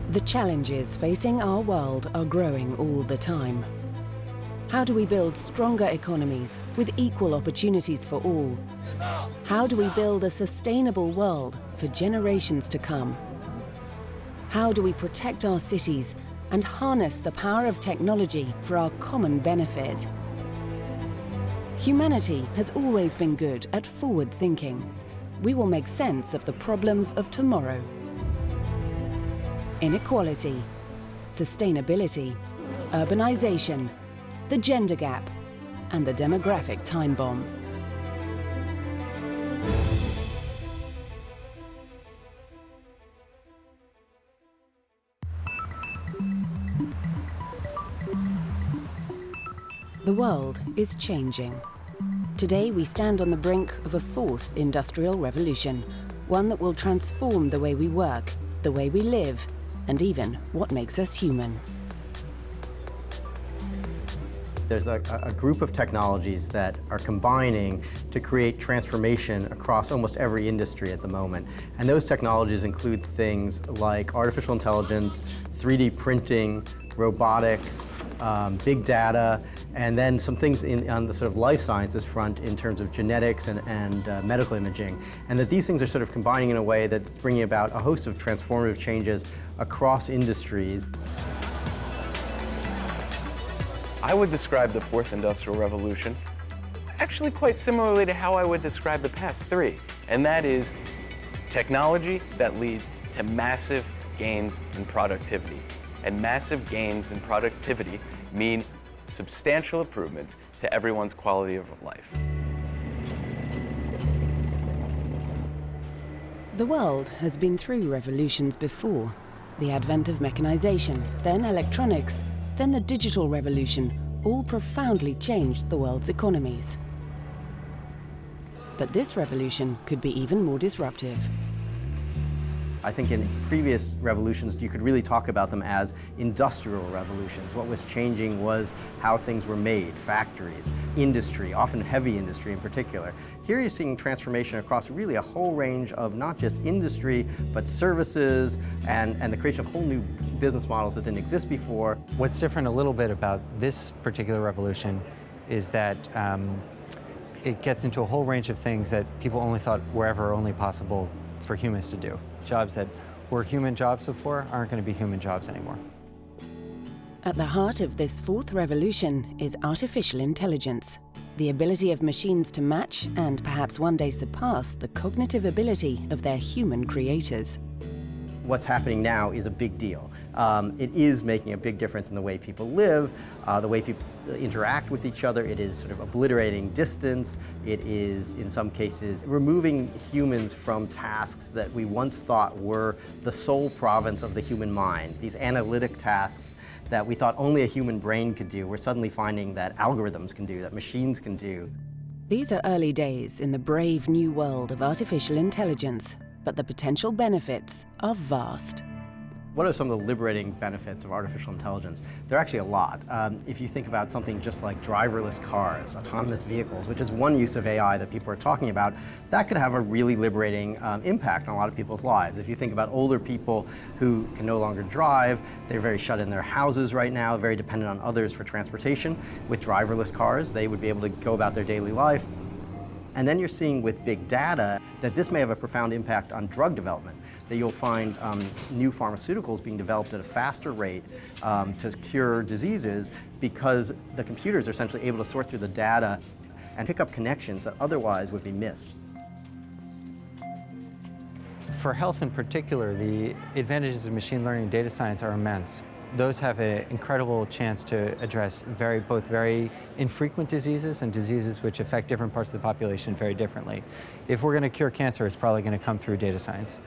The challenges facing our world are growing all the time. How do we build stronger economies with equal opportunities for all? How do we build a sustainable world for generations to come? How do we protect our cities and harness the power of technology for our common benefit? Humanity has always been good at forward thinking. We will make sense of the problems of tomorrow. Inequality, sustainability, urbanization, the gender gap, and the demographic time bomb. The world is changing. Today we stand on the brink of a fourth industrial revolution, one that will transform the way we work, the way we live, and even what makes us human. There's a group of technologies that are combining to create transformation across almost every industry at the moment. And those technologies include things like artificial intelligence, 3D printing, robotics, big data, and then some things on the sort of life sciences front in terms of genetics and medical imaging. And that these things are sort of combining in a way that's bringing about a host of transformative changes across industries. I would describe the fourth industrial revolution actually quite similarly to how I would describe the past three, and that is technology that leads to massive gains in productivity. And massive gains in productivity mean substantial improvements to everyone's quality of life. The world has been through revolutions before. The advent of mechanization, then electronics, then the digital revolution, all profoundly changed the world's economies. But this revolution could be even more disruptive. I think in previous revolutions, you could really talk about them as industrial revolutions. What was changing was how things were made, factories, industry, often heavy industry in particular. Here you're seeing transformation across really a whole range of not just industry, but services and the creation of whole new business models that didn't exist before. What's different a little bit about this particular revolution is that it gets into a whole range of things that people only thought were ever only possible for humans to do. Jobs that were human jobs before aren't going to be human jobs anymore. At the heart of this fourth revolution is artificial intelligence, the ability of machines to match and perhaps one day surpass the cognitive ability of their human creators. What's happening now is a big deal. It is making a big difference in the way people live, the way people interact with each other. It is sort of obliterating distance. It is, in some cases, removing humans from tasks that we once thought were the sole province of the human mind. These analytic tasks that we thought only a human brain could do, we're suddenly finding that algorithms can do, that machines can do. These are early days in the brave new world of artificial intelligence, but the potential benefits are vast. What are some of the liberating benefits of artificial intelligence? There are actually a lot. If you think about something just like driverless cars, autonomous vehicles, which is one use of AI that people are talking about, that could have a really liberating impact on a lot of people's lives. If you think about older people who can no longer drive, they're very shut in their houses right now, very dependent on others for transportation. With driverless cars, they would be able to go about their daily life. And then you're seeing with big data that this may have a profound impact on drug development, that you'll find new pharmaceuticals being developed at a faster rate to cure diseases because the computers are essentially able to sort through the data and pick up connections that otherwise would be missed. For health in particular, the advantages of machine learning and data science are immense. Those have an incredible chance to address both very infrequent diseases and diseases which affect different parts of the population very differently. If we're going to cure cancer, it's probably going to come through data science.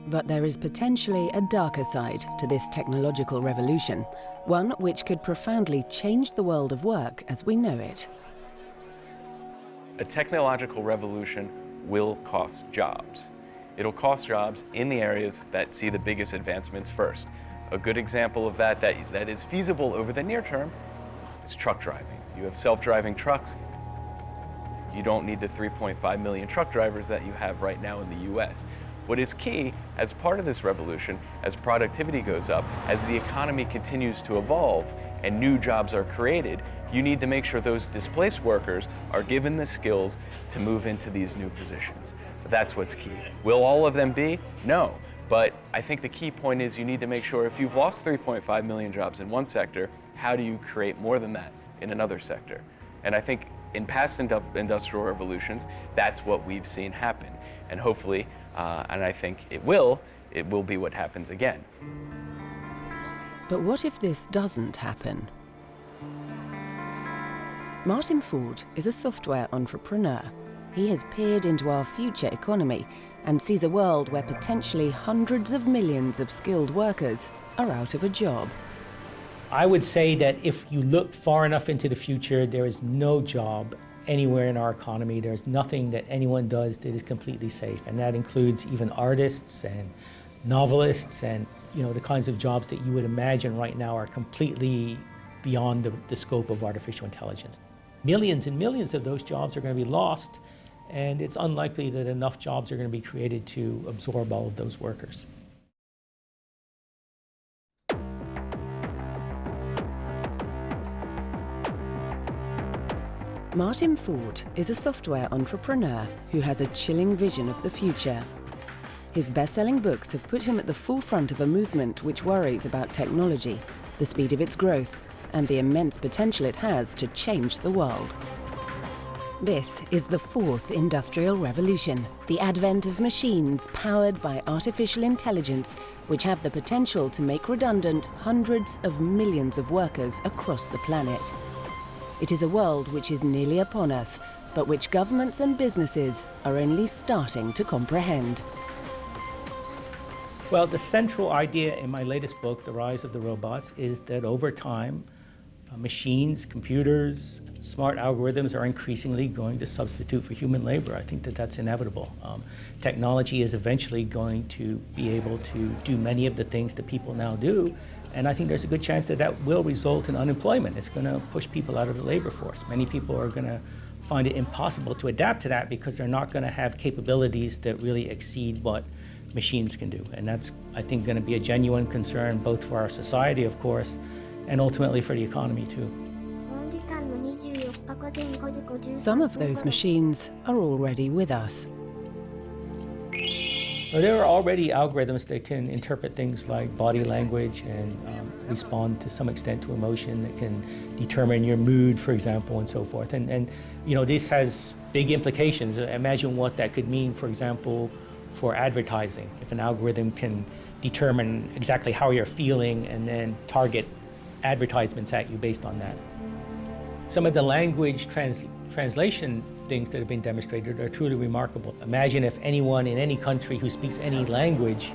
But there is potentially a darker side to this technological revolution, one which could profoundly change the world of work as we know it. A technological revolution will cost jobs. It'll cost jobs in the areas that see the biggest advancements first. A good example of that is feasible over the near term is truck driving. You have self-driving trucks. You don't need the 3.5 million truck drivers that you have right now in the US. What is key as part of this revolution, as productivity goes up, as the economy continues to evolve and new jobs are created, you need to make sure those displaced workers are given the skills to move into these new positions. That's what's key. Will all of them be? No. But I think the key point is you need to make sure if you've lost 3.5 million jobs in one sector, how do you create more than that in another sector? And I think in past industrial revolutions, that's what we've seen happen. And hopefully, and I think it will be what happens again. But what if this doesn't happen? Martin Ford is a software entrepreneur. He has peered into our future economy and sees a world where potentially hundreds of millions of skilled workers are out of a job. I would say that if you look far enough into the future, there is no job anywhere in our economy. There's nothing that anyone does that is completely safe, and that includes even artists and novelists and the kinds of jobs that you would imagine right now are completely beyond the scope of artificial intelligence. Millions and millions of those jobs are going to be lost, and it's unlikely that enough jobs are going to be created to absorb all of those workers. Martin Ford is a software entrepreneur who has a chilling vision of the future. His best-selling books have put him at the forefront of a movement which worries about technology, the speed of its growth, and the immense potential it has to change the world. This is the fourth industrial revolution, the advent of machines powered by artificial intelligence, which have the potential to make redundant hundreds of millions of workers across the planet. It is a world which is nearly upon us, but which governments and businesses are only starting to comprehend. Well, the central idea in my latest book, The Rise of the Robots, is that over time, machines, computers, smart algorithms are increasingly going to substitute for human labor. I think that that's inevitable. Technology is eventually going to be able to do many of the things that people now do, and I think there's a good chance that that will result in unemployment. It's going to push people out of the labor force. Many people are going to find it impossible to adapt to that because they're not going to have capabilities that really exceed what machines can do. And that's, I think, going to be a genuine concern both for our society, of course, and ultimately for the economy too. Some of those machines are already with us. Well, there are already algorithms that can interpret things like body language and respond to some extent to emotion, that can determine your mood, for example, and so forth. And this has big implications. Imagine what that could mean, for example, for advertising. If an algorithm can determine exactly how you're feeling and then target advertisements at you based on that. Some of the language translation things that have been demonstrated are truly remarkable. Imagine if anyone in any country who speaks any language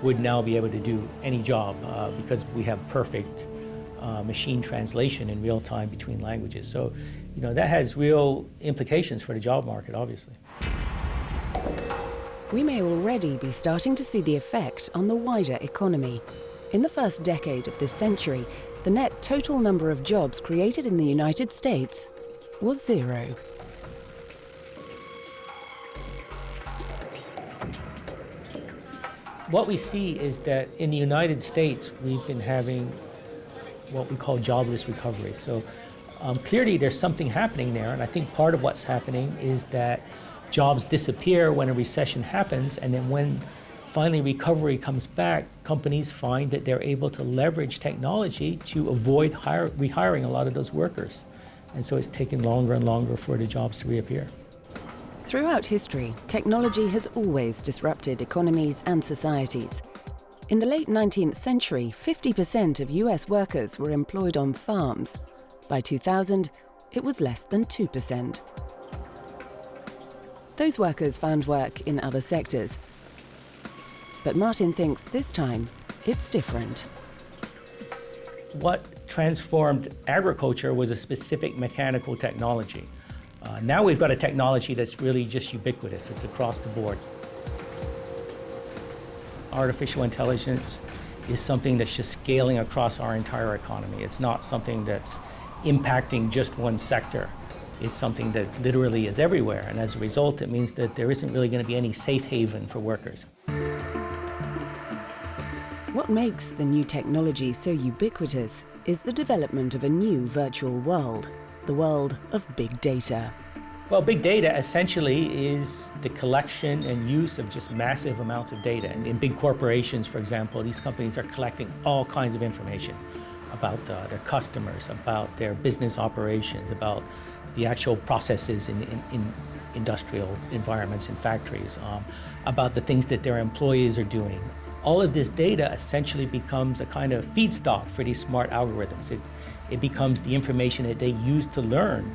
would now be able to do any job because we have perfect machine translation in real time between languages. So, that has real implications for the job market, obviously. We may already be starting to see the effect on the wider economy. In the first decade of this century, the net total number of jobs created in the United States was 0. What we see is that in the United States, we've been having what we call jobless recovery. So clearly there's something happening there, and I think part of what's happening is that jobs disappear when a recession happens, and then when finally recovery comes back, companies find that they're able to leverage technology to avoid rehiring a lot of those workers. And so it's taken longer and longer for the jobs to reappear. Throughout history, technology has always disrupted economies and societies. In the late 19th century, 50% of US workers were employed on farms. By 2000, it was less than 2%. Those workers found work in other sectors. But Martin thinks this time it's different. What transformed agriculture was a specific mechanical technology. Now we've got a technology that's really just ubiquitous. It's across the board. Artificial intelligence is something that's just scaling across our entire economy. It's not something that's impacting just one sector. is something that literally is everywhere. And as a result, it means that there isn't really going to be any safe haven for workers. What makes the new technology so ubiquitous is the development of a new virtual world, the world of big data. Well, big data essentially is the collection and use of just massive amounts of data. And in big corporations, for example, these companies are collecting all kinds of information about their customers, about their business operations, about the actual processes in industrial environments and factories, about the things that their employees are doing. All of this data essentially becomes a kind of feedstock for these smart algorithms. It becomes the information that they use to learn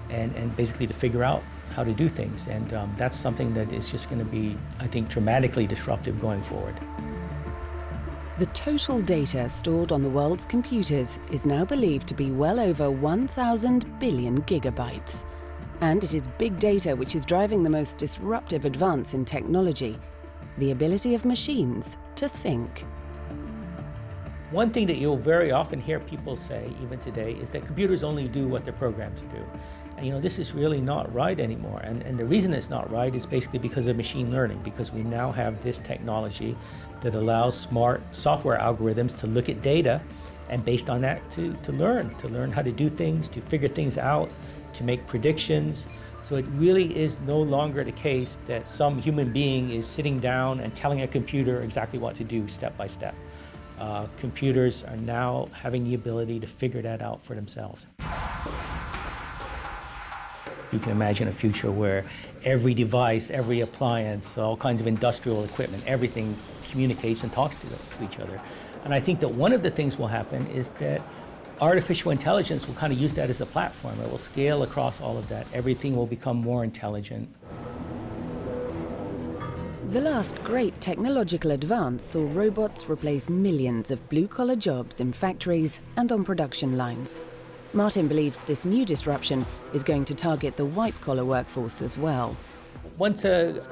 and basically to figure out how to do things. And that's something that is just going to be, I think, dramatically disruptive going forward. The total data stored on the world's computers is now believed to be well over 1,000 billion gigabytes. And it is big data which is driving the most disruptive advance in technology, the ability of machines to think. One thing that you'll very often hear people say, even today, is that computers only do what they're programmed to do. And this is really not right anymore. And the reason it's not right is basically because of machine learning, because we now have this technology that allows smart software algorithms to look at data and based on that to learn how to do things, to figure things out, to make predictions. So it really is no longer the case that some human being is sitting down and telling a computer exactly what to do step by step. Computers are now having the ability to figure that out for themselves. You can imagine a future where every device, every appliance, all kinds of industrial equipment, everything communicates and talks to each other. And I think that one of the things will happen is that artificial intelligence will kind of use that as a platform. It will scale across all of that. Everything will become more intelligent. The last great technological advance saw robots replace millions of blue-collar jobs in factories and on production lines. Martin believes this new disruption is going to target the white-collar workforce as well. Once a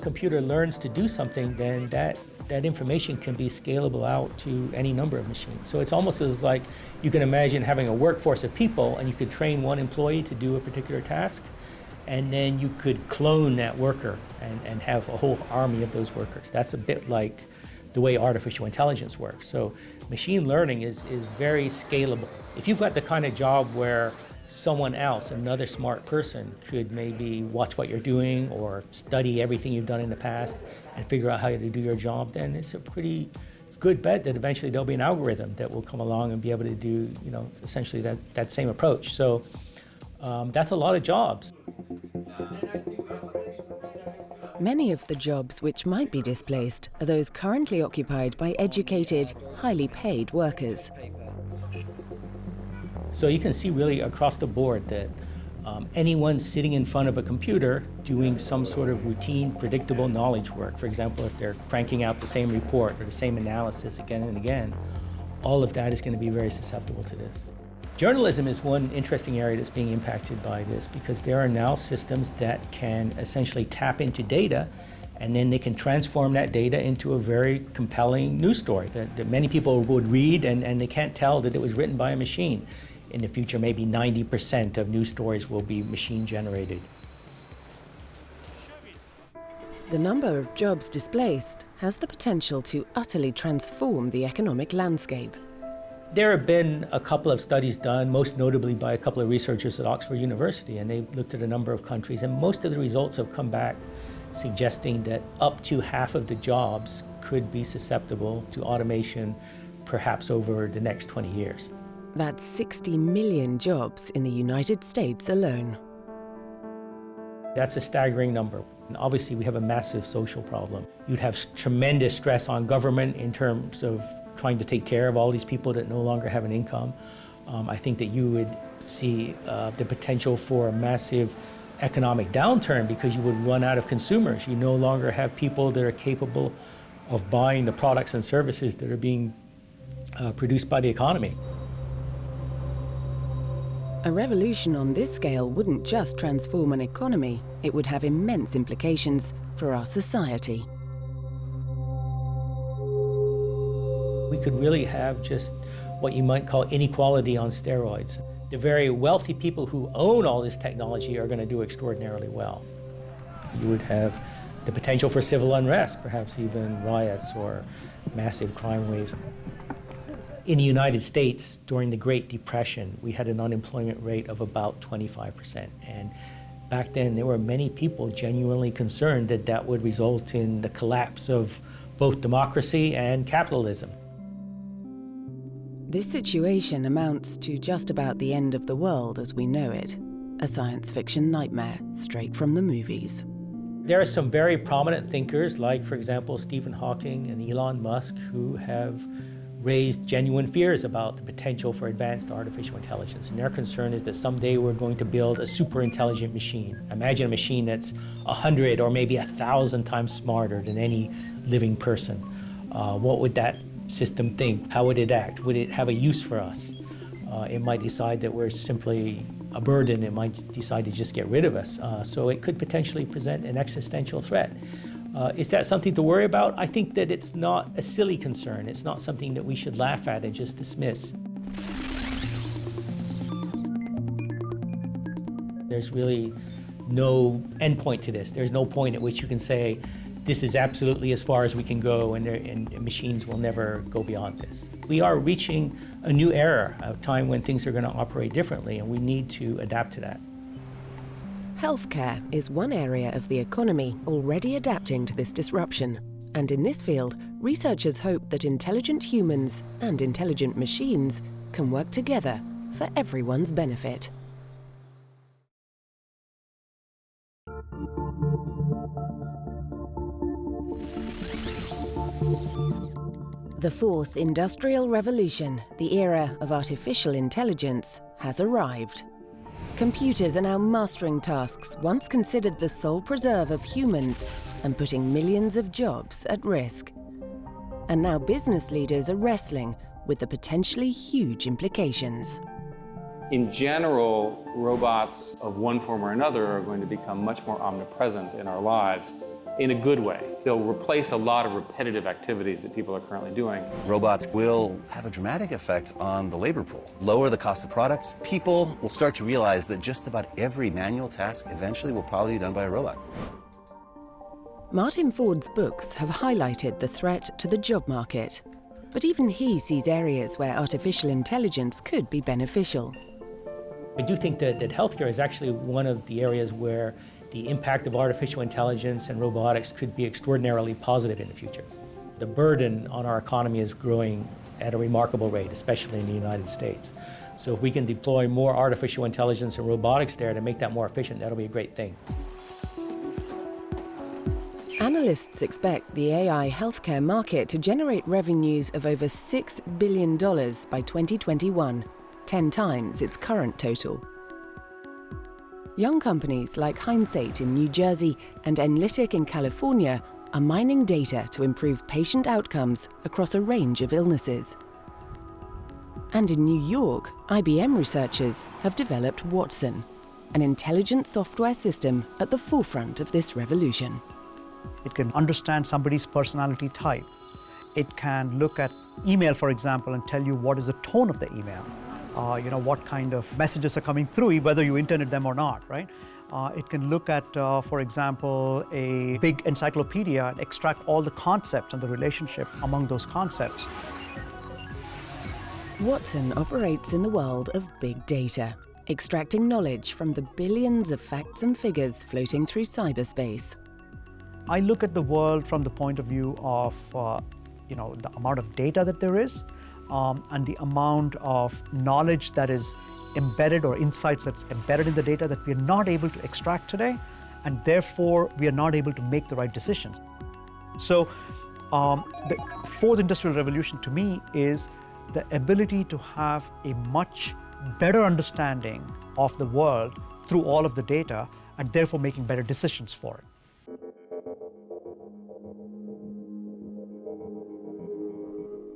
computer learns to do something, then that information can be scalable out to any number of machines. So it's almost as like you can imagine having a workforce of people and you could train one employee to do a particular task, and then you could clone that worker and have a whole army of those workers. That's a bit like the way artificial intelligence works. So machine learning is very scalable. If you've got the kind of job where someone else, another smart person, could maybe watch what you're doing or study everything you've done in the past and figure out how to do your job, then it's a pretty good bet that eventually there'll be an algorithm that will come along and be able to do, essentially that same approach. So that's a lot of jobs. Many of the jobs which might be displaced are those currently occupied by educated, highly paid workers. So you can see really across the board that anyone sitting in front of a computer doing some sort of routine, predictable knowledge work, for example, if they're cranking out the same report or the same analysis again and again, all of that is going to be very susceptible to this. Journalism is one interesting area that's being impacted by this because there are now systems that can essentially tap into data and then they can transform that data into a very compelling news story that many people would read and they can't tell that it was written by a machine. In the future, maybe 90% of news stories will be machine generated. The number of jobs displaced has the potential to utterly transform the economic landscape. There have been a couple of studies done, most notably by a couple of researchers at Oxford University, and they looked at a number of countries, and most of the results have come back suggesting that up to half of the jobs could be susceptible to automation, perhaps over the next 20 years. That's 60 million jobs in the United States alone. That's a staggering number. And obviously, we have a massive social problem. You'd have tremendous stress on government in terms of trying to take care of all these people that no longer have an income. I think that you would see the potential for a massive economic downturn because you would run out of consumers. You no longer have people that are capable of buying the products and services that are being produced by the economy. A revolution on this scale wouldn't just transform an economy, it would have immense implications for our society. We could really have just what you might call inequality on steroids. the very wealthy people who own all this technology are going to do extraordinarily well. You would have the potential for civil unrest, perhaps even riots or massive crime waves. In the United States, during the Great Depression, we had an unemployment rate of about 25%. And back then, there were many people genuinely concerned that that would result in the collapse of both democracy and capitalism. This situation amounts to just about the end of the world as we know it, a science fiction nightmare straight from the movies. There are some very prominent thinkers, like, for example, Stephen Hawking and Elon Musk, who have raised genuine fears about the potential for advanced artificial intelligence. And their concern is that someday we're going to build a super intelligent machine. Imagine a machine that's 100 or maybe 1,000 times smarter than any living person. What would that system think? How would it act? Would it have a use for us? It might decide that we're simply a burden. It might decide to just get rid of us. So it could potentially present an existential threat. Is that something to worry about? I think that it's not a silly concern. It's not something that we should laugh at and just dismiss. There's really no endpoint to this. There's no point at which you can say, this is absolutely as far as we can go, and machines will never go beyond this. We are reaching a new era, a time when things are going to operate differently, and we need to adapt to that. Healthcare is one area of the economy already adapting to this disruption. And in this field, researchers hope that intelligent humans and intelligent machines can work together for everyone's benefit. The fourth industrial revolution, the era of artificial intelligence, has arrived. Computers are now mastering tasks once considered the sole preserve of humans and putting millions of jobs at risk. And now business leaders are wrestling with the potentially huge implications. In general, robots of one form or another are going to become much more omnipresent in our lives in a good way. They'll replace a lot of repetitive activities that people are currently doing. Robots will have a dramatic effect on the labor pool, lower the cost of products. People will start to realize that just about every manual task eventually will probably be done by a robot. Martin Ford's books have highlighted the threat to the job market, but even he sees areas where artificial intelligence could be beneficial. I do think that healthcare is actually one of the areas where the impact of artificial intelligence and robotics could be extraordinarily positive in the future. The burden on our economy is growing at a remarkable rate, especially in the United States. So if we can deploy more artificial intelligence and robotics there to make that more efficient, that'll be a great thing. Analysts expect the AI healthcare market to generate revenues of over $6 billion by 2021, 10 times its current total. Young companies like Hindsight in New Jersey and Enlytic in California are mining data to improve patient outcomes across a range of illnesses. And in New York, IBM researchers have developed Watson, an intelligent software system at the forefront of this revolution. It can understand somebody's personality type. It can look at email, for example, and tell you what is the tone of the email. What kind of messages are coming through, whether you intended them or not, right? It can look at, for example, a big encyclopedia and extract all the concepts and the relationship among those concepts. Watson operates in the world of big data, extracting knowledge from the billions of facts and figures floating through cyberspace. I look at the world from the point of view of, the amount of data that there is, and the amount of knowledge that is embedded or insights that's embedded in the data that we are not able to extract today, and therefore we are not able to make the right decisions. So the fourth industrial revolution to me is the ability to have a much better understanding of the world through all of the data, and therefore making better decisions for it.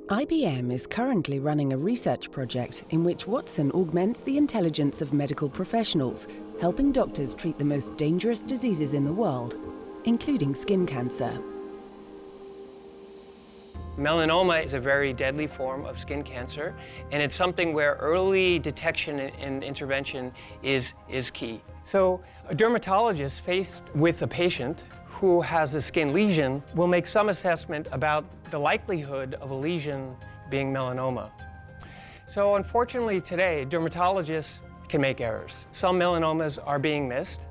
IBM is currently running a research project in which Watson augments the intelligence of medical professionals, helping doctors treat the most dangerous diseases in the world, including skin cancer. Melanoma is a very deadly form of skin cancer, and it's something where early detection and intervention is key. So a dermatologist faced with a patient who has a skin lesion will make some assessment about the likelihood of a lesion being melanoma. So unfortunately today, dermatologists can make errors. Some melanomas are being missed,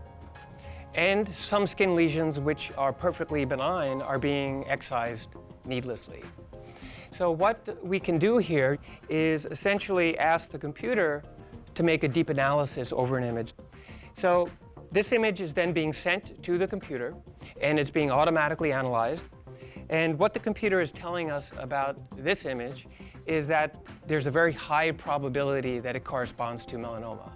and some skin lesions which are perfectly benign are being excised needlessly. So what we can do here is essentially ask the computer to make a deep analysis over an image. So this image is then being sent to the computer, and it's being automatically analyzed. And what the computer is telling us about this image is that there's a very high probability that it corresponds to melanoma.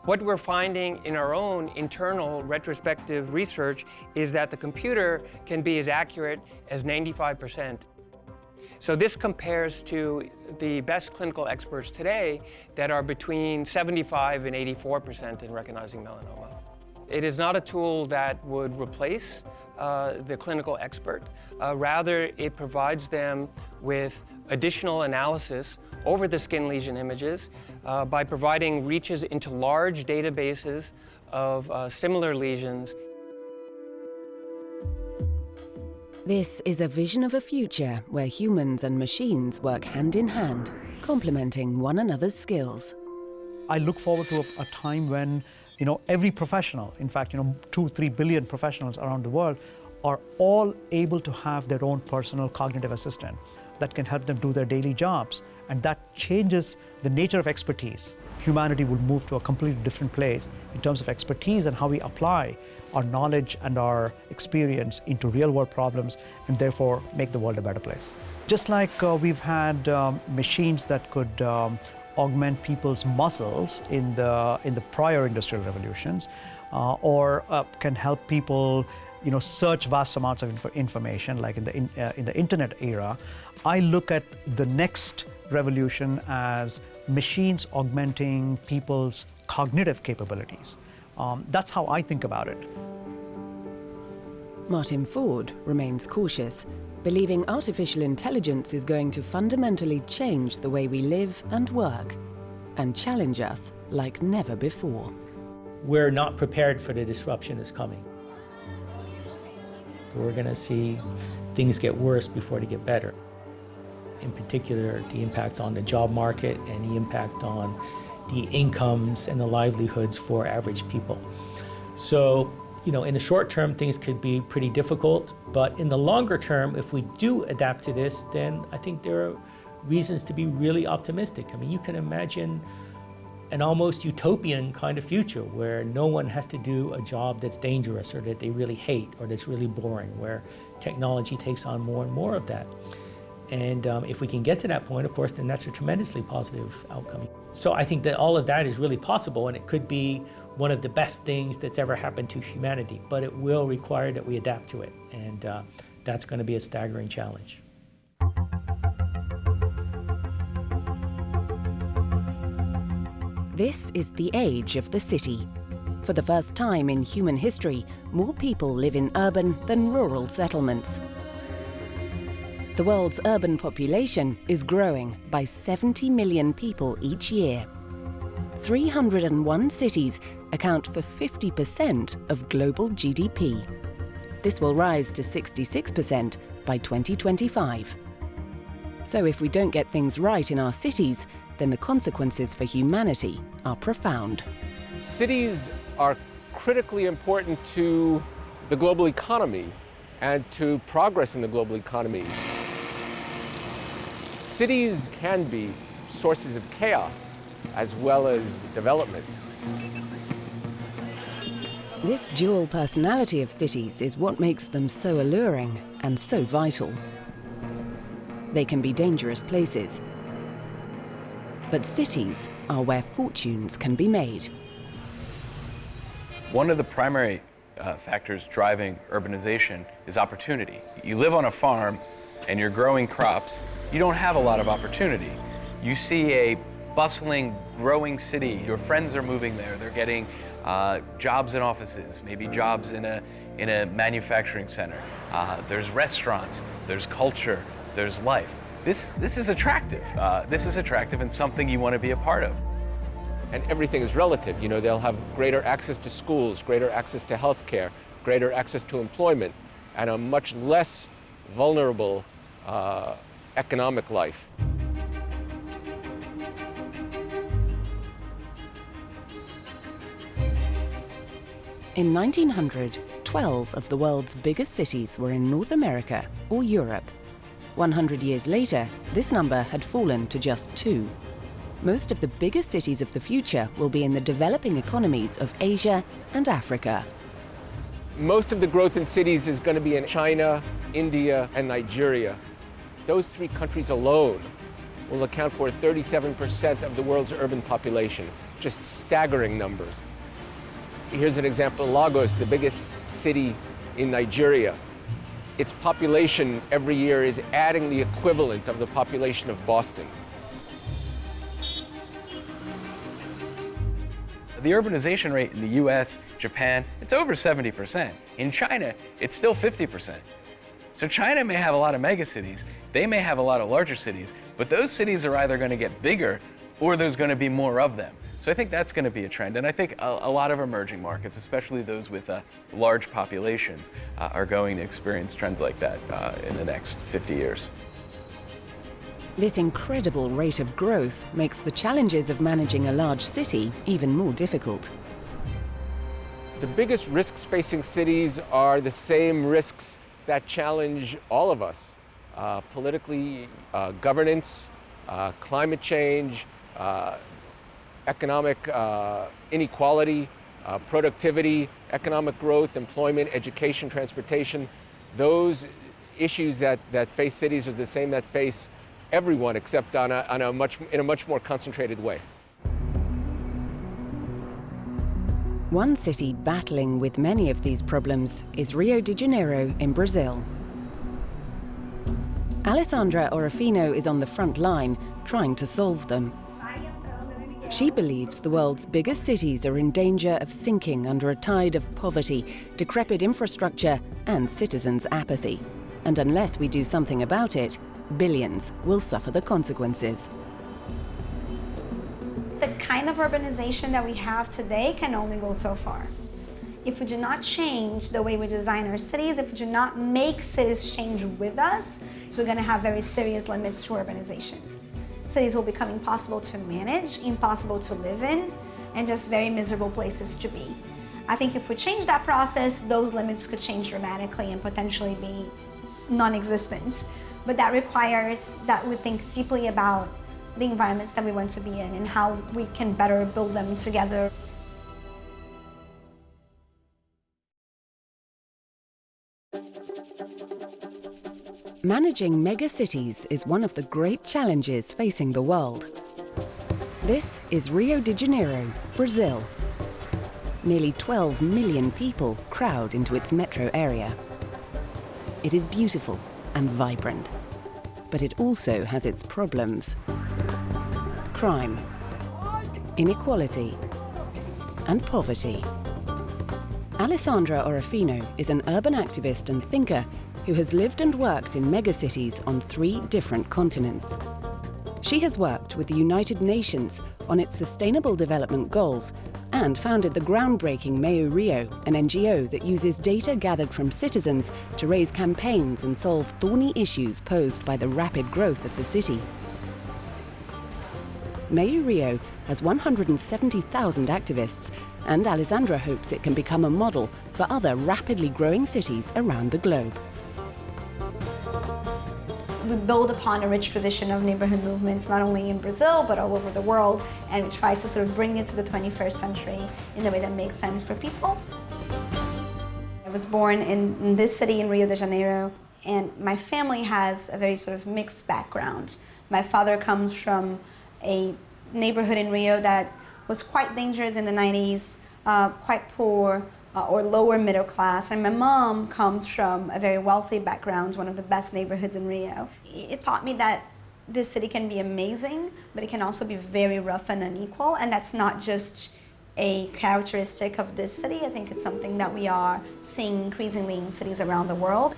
What we're finding in our own internal retrospective research is that the computer can be as accurate as 95%. So this compares to the best clinical experts today that are between 75 and 84% in recognizing melanoma. It is not a tool that would replace the clinical expert. Rather, it provides them with additional analysis over the skin lesion images by providing reaches into large databases of similar lesions. This is a vision of a future where humans and machines work hand in hand, complementing one another's skills. I look forward to a time when, every professional, in fact, 2-3 billion professionals around the world are all able to have their own personal cognitive assistant that can help them do their daily jobs. And that changes the nature of expertise. Humanity will move to a completely different place in terms of expertise and how we apply our knowledge and our experience into real-world problems, and therefore make the world a better place. Just like we've had machines that could augment people's muscles in the prior industrial revolutions, or can help people search vast amounts of information, like in the internet era. I look at the next revolution as machines augmenting people's cognitive capabilities. That's how I think about it. Martin Ford remains cautious, believing artificial intelligence is going to fundamentally change the way we live and work, and challenge us like never before. We're not prepared for the disruption that's coming. We're going to see things get worse before they get better. In particular, the impact on the job market and the impact on the incomes and the livelihoods for average people. So, in the short term, things could be pretty difficult, but in the longer term, if we do adapt to this, then I think there are reasons to be really optimistic. I mean, you can imagine an almost utopian kind of future where no one has to do a job that's dangerous or that they really hate or that's really boring, where technology takes on more and more of that. And if we can get to that point, of course, then that's a tremendously positive outcome. So I think that all of that is really possible, and it could be one of the best things that's ever happened to humanity, but it will require that we adapt to it, and that's going to be a staggering challenge. This is the age of the city. For the first time in human history, more people live in urban than rural settlements. The world's urban population is growing by 70 million people each year. 301 cities account for 50% of global GDP. This will rise to 66% by 2025. So if we don't get things right in our cities, then the consequences for humanity are profound. Cities are critically important to the global economy and to progress in the global economy. Cities can be sources of chaos as well as development. This dual personality of cities is what makes them so alluring and so vital. They can be dangerous places, but cities are where fortunes can be made. One of the primary factors driving urbanization is opportunity. You live on a farm and you're growing crops, you don't have a lot of opportunity. You see a bustling, growing city, your friends are moving there, they're getting jobs in offices, maybe jobs in a manufacturing center. There's restaurants, there's culture, there's life. This is attractive. This is attractive and something you want to be a part of. And everything is relative. You know, they'll have greater access to schools, greater access to healthcare, greater access to employment, and a much less vulnerable economic life. In 1900, 12 of the world's biggest cities were in North America or Europe. 100 years later, this number had fallen to just 2. Most of the biggest cities of the future will be in the developing economies of Asia and Africa. Most of the growth in cities is going to be in China, India, and Nigeria. Those 3 countries alone will account for 37% of the world's urban population. Just staggering numbers. Here's an example: Lagos, the biggest city in Nigeria. Its population every year is adding the equivalent of the population of Boston. The urbanization rate in the US, Japan, it's over 70%. In China, it's still 50%. So China may have a lot of megacities, they may have a lot of larger cities, but those cities are either going to get bigger or there's going to be more of them. So I think that's going to be a trend. And I think a lot of emerging markets, especially those with large populations, are going to experience trends like that in the next 50 years. This incredible rate of growth makes the challenges of managing a large city even more difficult. The biggest risks facing cities are the same risks that challenge all of us. Politically, governance, climate change, economic inequality, productivity, economic growth, employment, education, transportation. Those issues that face cities are the same that face everyone, except in a much more concentrated way. One city battling with many of these problems is Rio de Janeiro in Brazil. Alessandra Orofino is on the front line trying to solve them. She believes the world's biggest cities are in danger of sinking under a tide of poverty, decrepit infrastructure, and citizens' apathy. And unless we do something about it, billions will suffer the consequences. The kind of urbanization that we have today can only go so far. If we do not change the way we design our cities, if we do not make cities change with us, we're going to have very serious limits to urbanization. Cities will become impossible to manage, impossible to live in, and just very miserable places to be. I think if we change that process, those limits could change dramatically and potentially be non-existent. But that requires that we think deeply about the environments that we want to be in and how we can better build them together. Managing megacities is one of the great challenges facing the world. This is Rio de Janeiro, Brazil. Nearly 12 million people crowd into its metro area. It is beautiful and vibrant, but it also has its problems. Crime, inequality, and poverty. Alessandra Orofino is an urban activist and thinker who has lived and worked in megacities on 3 different continents. She has worked with the United Nations on its Sustainable Development Goals and founded the groundbreaking Meu Rio, an NGO that uses data gathered from citizens to raise campaigns and solve thorny issues posed by the rapid growth of the city. Meu Rio has 170,000 activists, and Alessandra hopes it can become a model for other rapidly growing cities around the globe. We build upon a rich tradition of neighborhood movements, not only in Brazil, but all over the world, and we try to sort of bring it to the 21st century in a way that makes sense for people. I was born in this city in Rio de Janeiro, and my family has a very sort of mixed background. My father comes from a neighborhood in Rio that was quite dangerous in the 90s, quite poor, or lower middle class, and my mom comes from a very wealthy background, one of the best neighborhoods in Rio. It taught me that this city can be amazing, but it can also be very rough and unequal, and that's not just a characteristic of this city. I think it's something that we are seeing increasingly in cities around the world.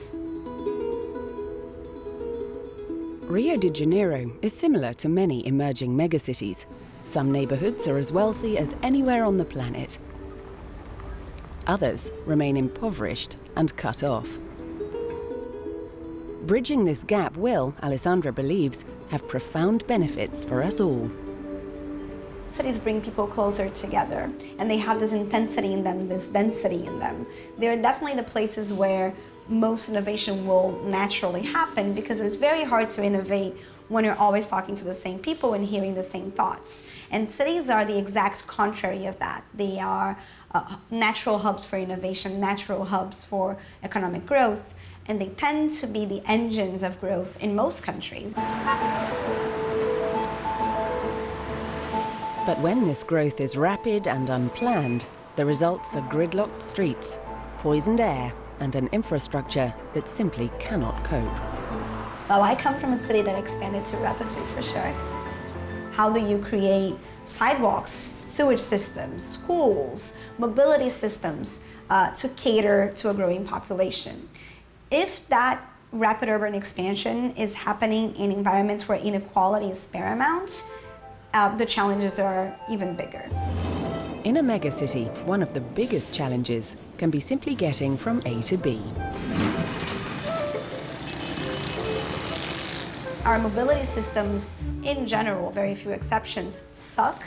Rio de Janeiro is similar to many emerging megacities. Some neighborhoods are as wealthy as anywhere on the planet. Others remain impoverished and cut off. Bridging this gap will, Alessandra believes, have profound benefits for us all. Cities bring people closer together, and they have this intensity in them, this density in them. They're definitely the places where most innovation will naturally happen, because it's very hard to innovate when you're always talking to the same people and hearing the same thoughts. And cities are the exact contrary of that. They are natural hubs for innovation, natural hubs for economic growth, and they tend to be the engines of growth in most countries. But when this growth is rapid and unplanned, the results are gridlocked streets, poisoned air, and an infrastructure that simply cannot cope. Well, I come from a city that expanded too rapidly, for sure. How do you create sidewalks, sewage systems, schools, mobility systems to cater to a growing population? If that rapid urban expansion is happening in environments where inequality is paramount, the challenges are even bigger. In a megacity, one of the biggest challenges can be simply getting from A to B. Our mobility systems, in general, very few exceptions, suck.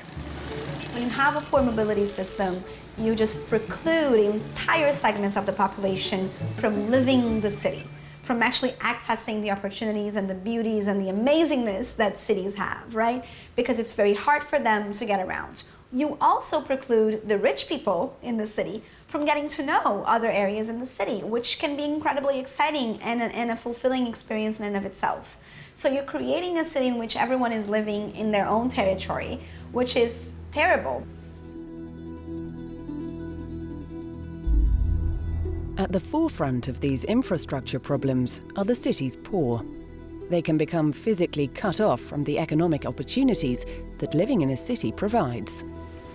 When you have a poor mobility system, you just preclude entire segments of the population from living the city, from actually accessing the opportunities and the beauties and the amazingness that cities have, right? Because it's very hard for them to get around. You also preclude the rich people in the city from getting to know other areas in the city, which can be incredibly exciting and a fulfilling experience in and of itself. So you're creating a city in which everyone is living in their own territory, which is terrible. At the forefront of these infrastructure problems are the city's poor. They can become physically cut off from the economic opportunities that living in a city provides.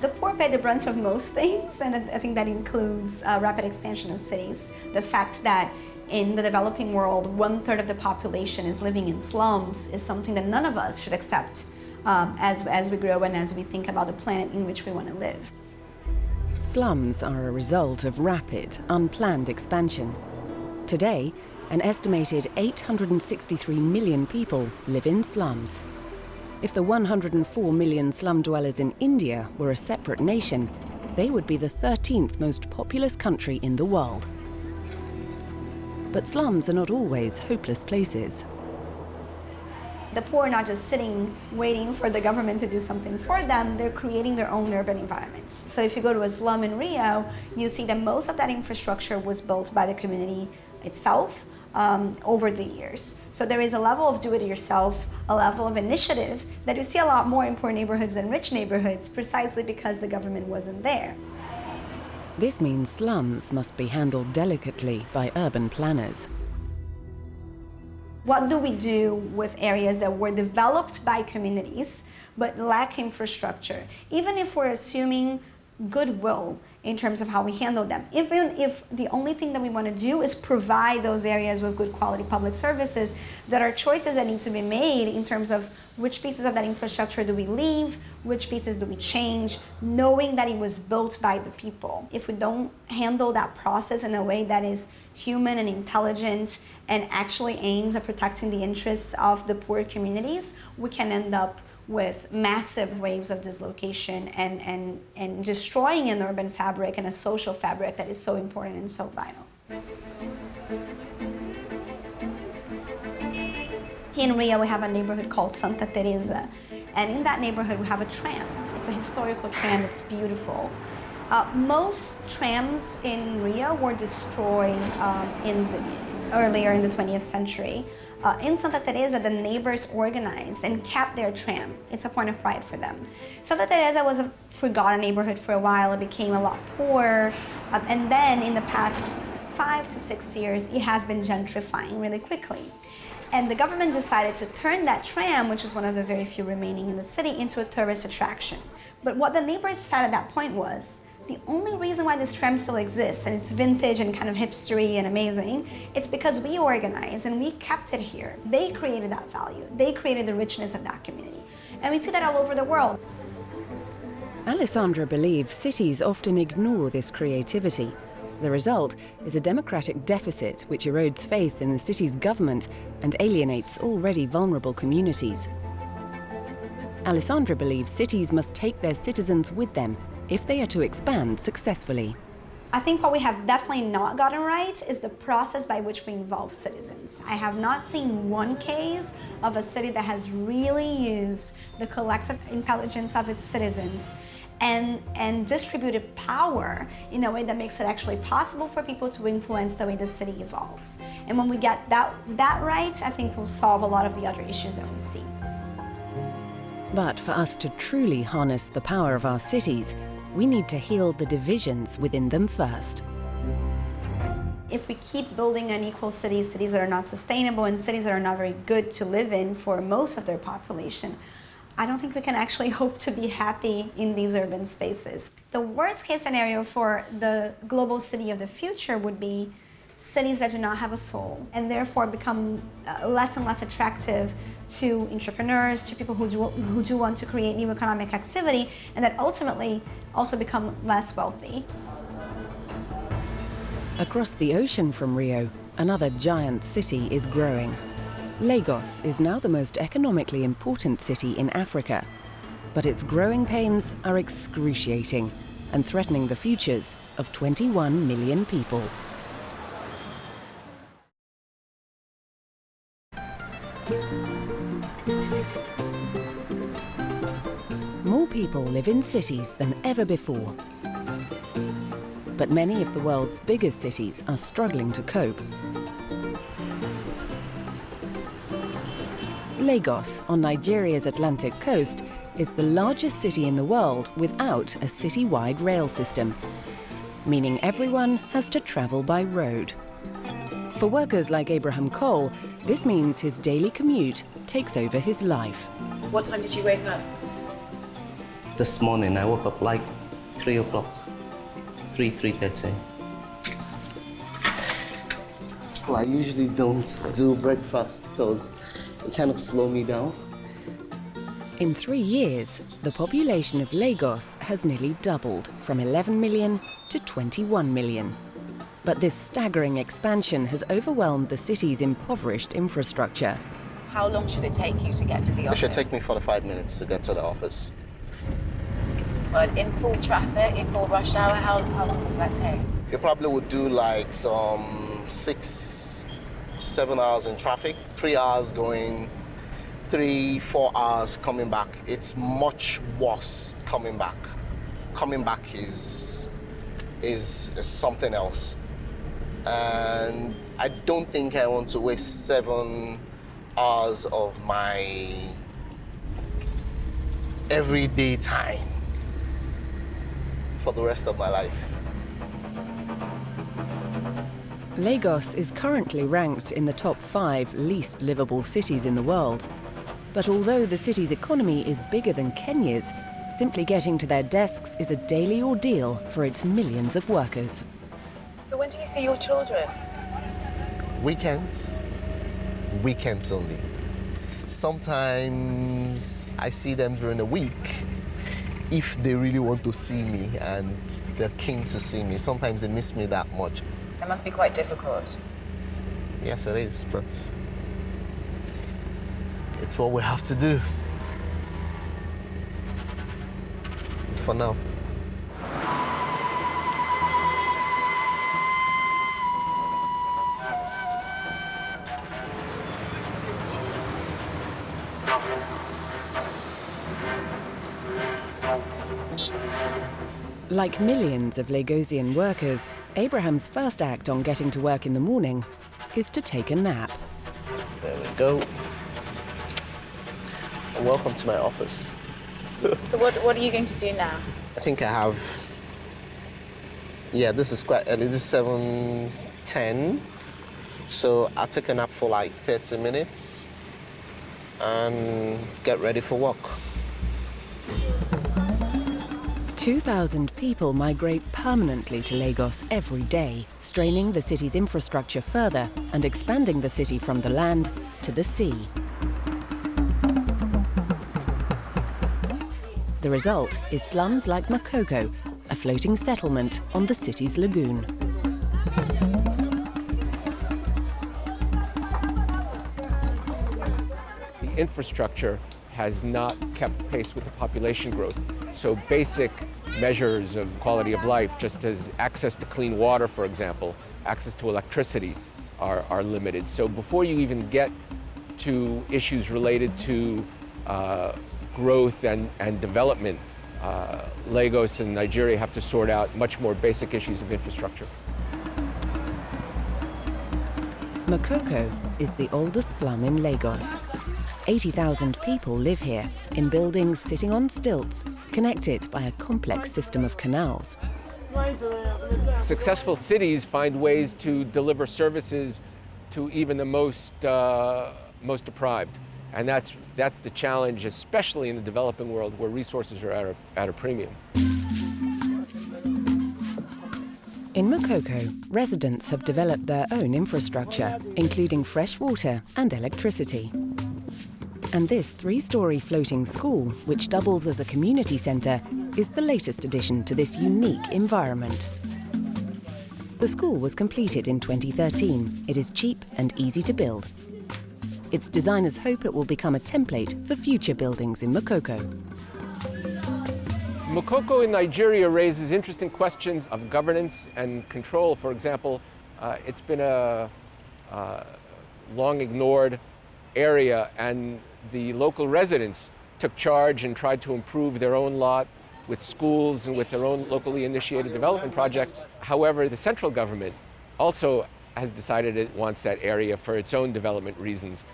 The poor pay the brunt of most things, and I think that includes rapid expansion of cities. The fact that in the developing world, 1/3 of the population is living in slums is something that none of us should accept as we grow and as we think about the planet in which we want to live. Slums are a result of rapid, unplanned expansion. Today, an estimated 863 million people live in slums. If the 104 million slum dwellers in India were a separate nation, they would be the 13th most populous country in the world. But slums are not always hopeless places. The poor are not just sitting waiting for the government to do something for them, they're creating their own urban environments. So if you go to a slum in Rio, you see that most of that infrastructure was built by the community itself over the years. So there is a level of do-it-yourself, a level of initiative that you see a lot more in poor neighborhoods than rich neighborhoods, precisely because the government wasn't there. This means slums must be handled delicately by urban planners. What do we do with areas that were developed by communities but lack infrastructure? Even if we're assuming goodwill in terms of how we handle them, even if the only thing that we want to do is provide those areas with good quality public services, there are choices that need to be made in terms of which pieces of that infrastructure do we leave, which pieces do we change, knowing that it was built by the people. If we don't handle that process in a way that is human and intelligent and actually aims at protecting the interests of the poor communities, we can end up with massive waves of dislocation and destroying an urban fabric and a social fabric that is so important and so vital. Here in Rio, we have a neighborhood called Santa Teresa, and in that neighborhood, we have a tram. It's a historical tram, it's beautiful. Most trams in Rio were destroyed earlier in the 20th century. In Santa Teresa, the neighbors organized and kept their tram. It's a point of pride for them. Santa Teresa was a forgotten neighborhood for a while. It became a lot poorer. And then in the past 5 to 6 years, it has been gentrifying really quickly. And the government decided to turn that tram, which is one of the very few remaining in the city, into a tourist attraction. But what the neighbors said at that point was, The only reason why this tram still exists, and it's vintage and kind of hipstery and amazing, it's because we organized and we kept it here. They created that value. They created the richness of that community. And we see that all over the world. Alessandra believes cities often ignore this creativity. The result is a democratic deficit which erodes faith in the city's government and alienates already vulnerable communities. Alessandra believes cities must take their citizens with them if they are to expand successfully. I think what we have definitely not gotten right is the process by which we involve citizens. I have not seen one case of a city that has really used the collective intelligence of its citizens and distributed power in a way that makes it actually possible for people to influence the way the city evolves. And when we get that right, I think we'll solve a lot of the other issues that we see. But for us to truly harness the power of our cities, we need to heal the divisions within them first. If we keep building unequal cities, cities that are not sustainable, and cities that are not very good to live in for most of their population, I don't think we can actually hope to be happy in these urban spaces. The worst case scenario for the global city of the future would be cities that do not have a soul and therefore become less and less attractive to entrepreneurs, to people who do want to create new economic activity, and that ultimately also become less wealthy. Across the ocean from Rio, another giant city is growing. Lagos is now the most economically important city in Africa, but its growing pains are excruciating and threatening the futures of 21 million people. More people live in cities than ever before. But many of the world's biggest cities are struggling to cope. Lagos, on Nigeria's Atlantic coast, is the largest city in the world without a city-wide rail system, meaning everyone has to travel by road. For workers like Abraham Cole, this means his daily commute takes over his life. What time did you wake up? This morning I woke up like 3 o'clock, 3:30. Well, I usually don't do breakfast because it kind of slows me down. In 3 years, the population of Lagos has nearly doubled from 11 million to 21 million. But this staggering expansion has overwhelmed the city's impoverished infrastructure. How long should it take you to get to the office? It should take me 45 minutes to get to the office. But in full traffic, in full rush hour, how long does that take? You probably would do like some 6-7 hours in traffic, 3 hours going, 3-4 hours coming back. It's much worse coming back. Coming back is something else. And I don't think I want to waste 7 hours of my everyday time for the rest of my life. Lagos is currently ranked in the top 5 least livable cities in the world. But although the city's economy is bigger than Kenya's, simply getting to their desks is a daily ordeal for its millions of workers. So when do you see your children? Weekends only. Sometimes I see them during the week if they really want to see me and they're keen to see me. Sometimes they miss me that much. It must be quite difficult. Yes, it is, but it's what we have to do for now. Like millions of Lagosian workers, Abraham's first act on getting to work in the morning is to take a nap. There we go. And welcome to my office. So what are you going to do now? I think I have, this is quite early, this is 7:10. So I'll take a nap for like 30 minutes and get ready for work. 2,000 people migrate permanently to Lagos every day, straining the city's infrastructure further and expanding the city from the land to the sea. The result is slums like Makoko, a floating settlement on the city's lagoon. The infrastructure has not kept pace with the population growth. So basic measures of quality of life, just as access to clean water, for example, access to electricity, are limited. So before you even get to issues related to growth and development, Lagos and Nigeria have to sort out much more basic issues of infrastructure. Makoko is the oldest slum in Lagos. 80,000 people live here, in buildings sitting on stilts, connected by a complex system of canals. Successful cities find ways to deliver services to even the most deprived. And that's the challenge, especially in the developing world where resources are at a premium. In Makoko, residents have developed their own infrastructure, including fresh water and electricity. And this 3-story floating school, which doubles as a community centre, is the latest addition to this unique environment. The school was completed in 2013. It is cheap and easy to build. Its designers hope it will become a template for future buildings in Makoko. Makoko in Nigeria raises interesting questions of governance and control. For example, it's been a long ignored area, and the local residents took charge and tried to improve their own lot with schools and with their own locally initiated development projects. However, the central government also has decided it wants that area for its own development reasons.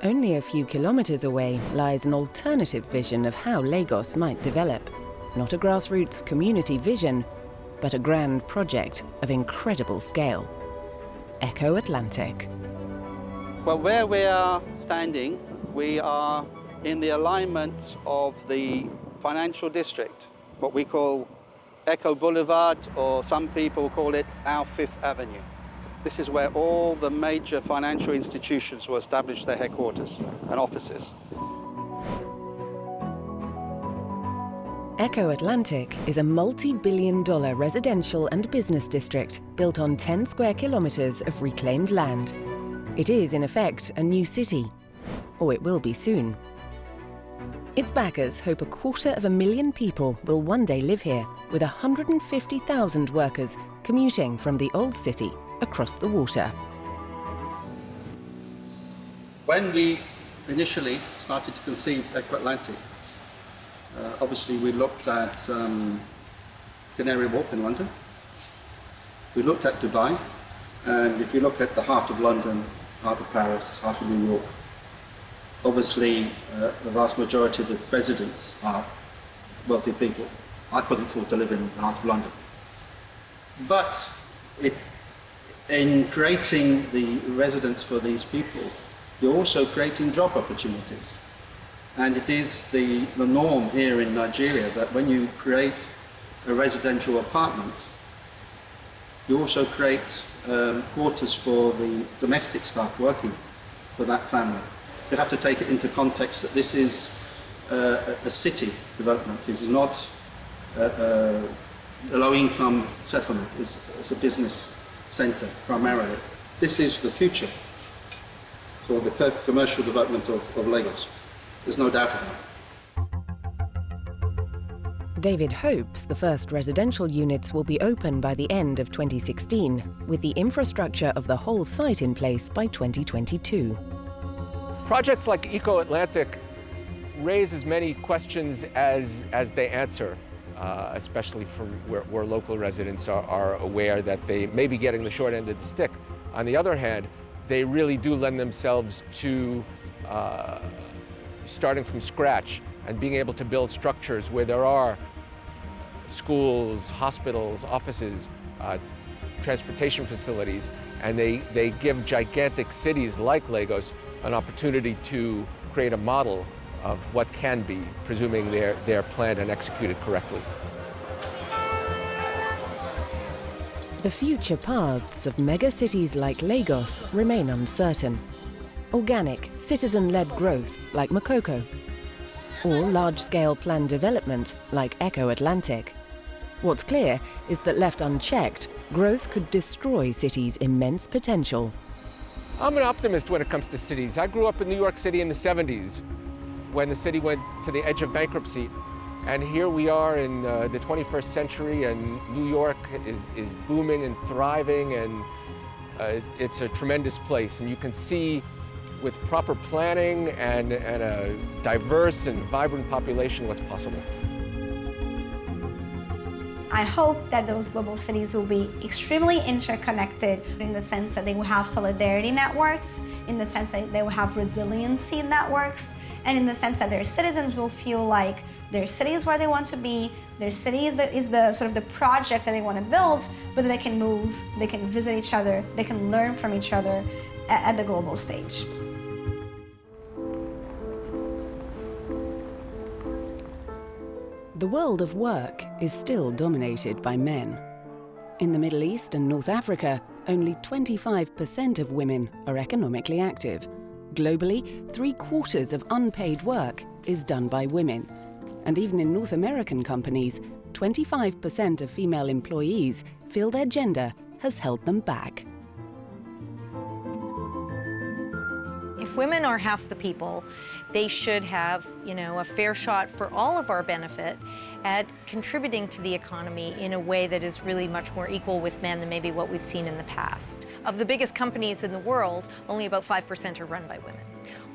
Only a few kilometers away lies an alternative vision of how Lagos might develop. Not a grassroots community vision, but a grand project of incredible scale. EkoAtlantic. Well, where we are standing, we are in the alignment of the financial district, what we call Eco Boulevard, or some people call it our Fifth Avenue. This is where all the major financial institutions will establish their headquarters and offices. EkoAtlantic is a multi-billion-dollar residential and business district built on 10 square kilometers of reclaimed land. It is, in effect, a new city, or it will be soon. Its backers hope 250,000 people will one day live here, with 150,000 workers commuting from the old city across the water. When we initially started to conceive EkoAtlantic, obviously we looked at Canary Wharf in London. We looked at Dubai, and if you look at the heart of London, heart of Paris, heart of New York, obviously the vast majority of the residents are wealthy people. I couldn't afford to live in the heart of London. But in creating the residence for these people, you're also creating job opportunities. And it is the norm here in Nigeria that when you create a residential apartment, you also create quarters for the domestic staff working for that family. You have to take it into context that this is a city development. This is not a low-income settlement. It's a business centre primarily. This is the future for the commercial development of Lagos. There's no doubt about it. Dafydd hopes the first residential units will be open by the end of 2016, with the infrastructure of the whole site in place by 2022. Projects like EkoAtlantic raise as many questions as they answer, especially from where local residents are aware that they may be getting the short end of the stick. On the other hand, they really do lend themselves to starting from scratch and being able to build structures where there are schools, hospitals, offices, transportation facilities, and they give gigantic cities like Lagos an opportunity to create a model of what can be, presuming they're planned and executed correctly. The future paths of megacities like Lagos remain uncertain. Organic, citizen-led growth like Makoko, or large-scale planned development like EkoAtlantic. What's clear is that left unchecked, growth could destroy cities' immense potential. I'm an optimist when it comes to cities. I grew up in New York City in the 70s when the city went to the edge of bankruptcy. And here we are in the 21st century, and New York is booming and thriving, and it's a tremendous place. And you can see with proper planning and a diverse and vibrant population what's possible. I hope that those global cities will be extremely interconnected in the sense that they will have solidarity networks, in the sense that they will have resiliency networks, and in the sense that their citizens will feel like their city is where they want to be, their city is the sort of the project that they want to build, but they can move, they can visit each other, they can learn from each other at the global stage. The world of work is still dominated by men. In the Middle East and North Africa, only 25% of women are economically active. Globally, 3/4 of unpaid work is done by women. And even in North American companies, 25% of female employees feel their gender has held them back. If women are half the people, they should have, a fair shot for all of our benefit at contributing to the economy in a way that is really much more equal with men than maybe what we've seen in the past. Of the biggest companies in the world, only about 5% are run by women.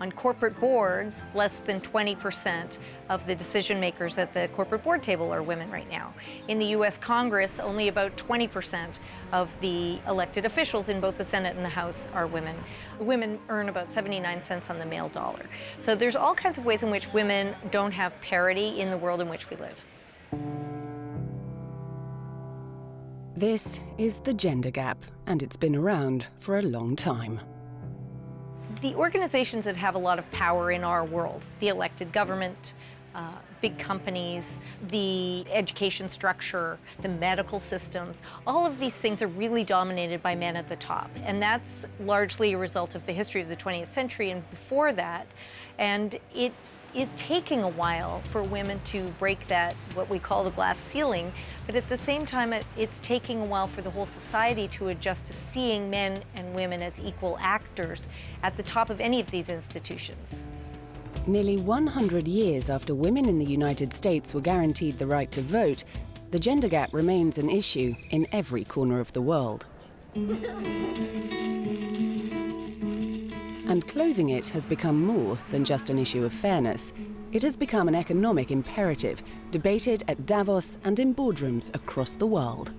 On corporate boards, less than 20% of the decision makers at the corporate board table are women right now. In the US Congress, only about 20% of the elected officials in both the Senate and the House are women. Women earn about 79 cents on the male dollar. So there's all kinds of ways in which women don't have parity in the world in which we live. This is the gender gap, and it's been around for a long time. The organizations that have a lot of power in our world, the elected government, big companies, the education structure, the medical systems, all of these things are really dominated by men at the top. And that's largely a result of the history of the 20th century and before that. And it is taking a while for women to break that, what we call the glass ceiling, but at the same time, it's taking a while for the whole society to adjust to seeing men and women as equal actors at the top of any of these institutions. Nearly 100 years after women in the United States were guaranteed the right to vote, the gender gap remains an issue in every corner of the world. And closing it has become more than just an issue of fairness. It has become an economic imperative, debated at Davos and in boardrooms across the world.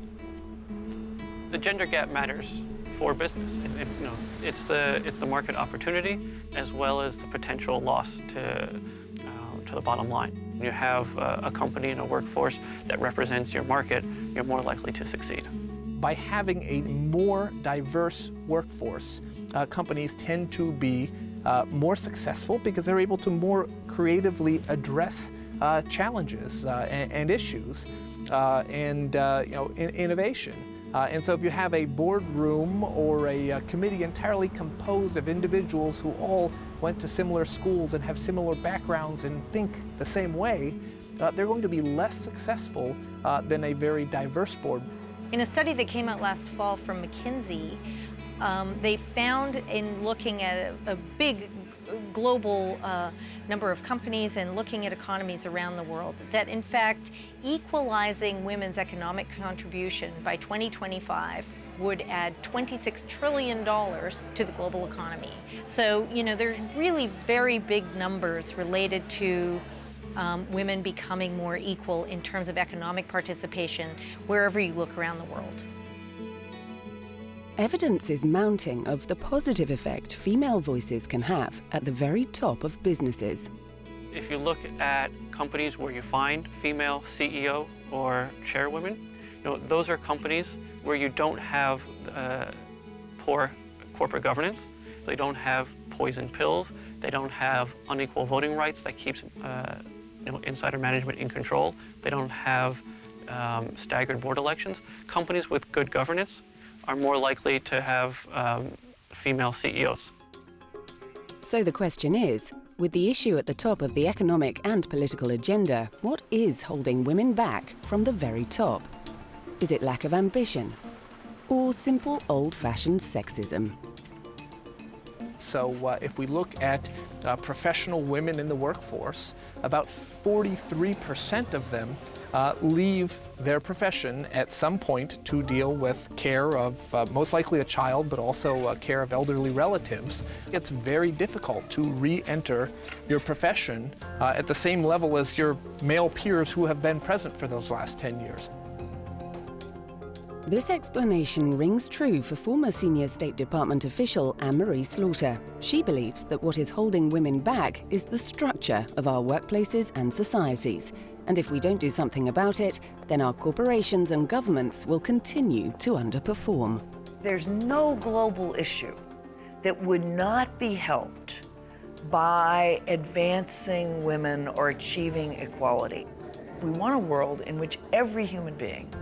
The gender gap matters for business. It's the market opportunity as well as the potential loss to the bottom line. When you have a company and a workforce that represents your market, you're more likely to succeed. By having a more diverse workforce, companies tend to be more successful because they're able to more creatively address challenges and issues and innovation. And so if you have a boardroom or a committee entirely composed of individuals who all went to similar schools and have similar backgrounds and think the same way, they're going to be less successful than a very diverse board. In a study that came out last fall from McKinsey, they found in looking at a big global number of companies and looking at economies around the world that in fact equalizing women's economic contribution by 2025 would add $26 trillion to the global economy. So, there's really very big numbers related to women becoming more equal in terms of economic participation wherever you look around the world. Evidence is mounting of the positive effect female voices can have at the very top of businesses. If you look at companies where you find female CEO or chairwomen, those are companies where you don't have poor corporate governance They don't have poison pills. They don't have unequal voting rights that keeps insider management in control. They don't have staggered board elections. Companies with good governance are more likely to have female CEOs. So the question is, with the issue at the top of the economic and political agenda, what is holding women back from the very top? Is it lack of ambition? Or simple old-fashioned sexism? So if we look at professional women in the workforce, about 43% of them leave their profession at some point to deal with care of most likely a child, but also care of elderly relatives. It's very difficult to re-enter your profession at the same level as your male peers who have been present for those last 10 years. This explanation rings true for former senior State Department official Anne-Marie Slaughter. She believes that what is holding women back is the structure of our workplaces and societies. And if we don't do something about it, then our corporations and governments will continue to underperform. There's no global issue that would not be helped by advancing women or achieving equality. We want a world in which every human being,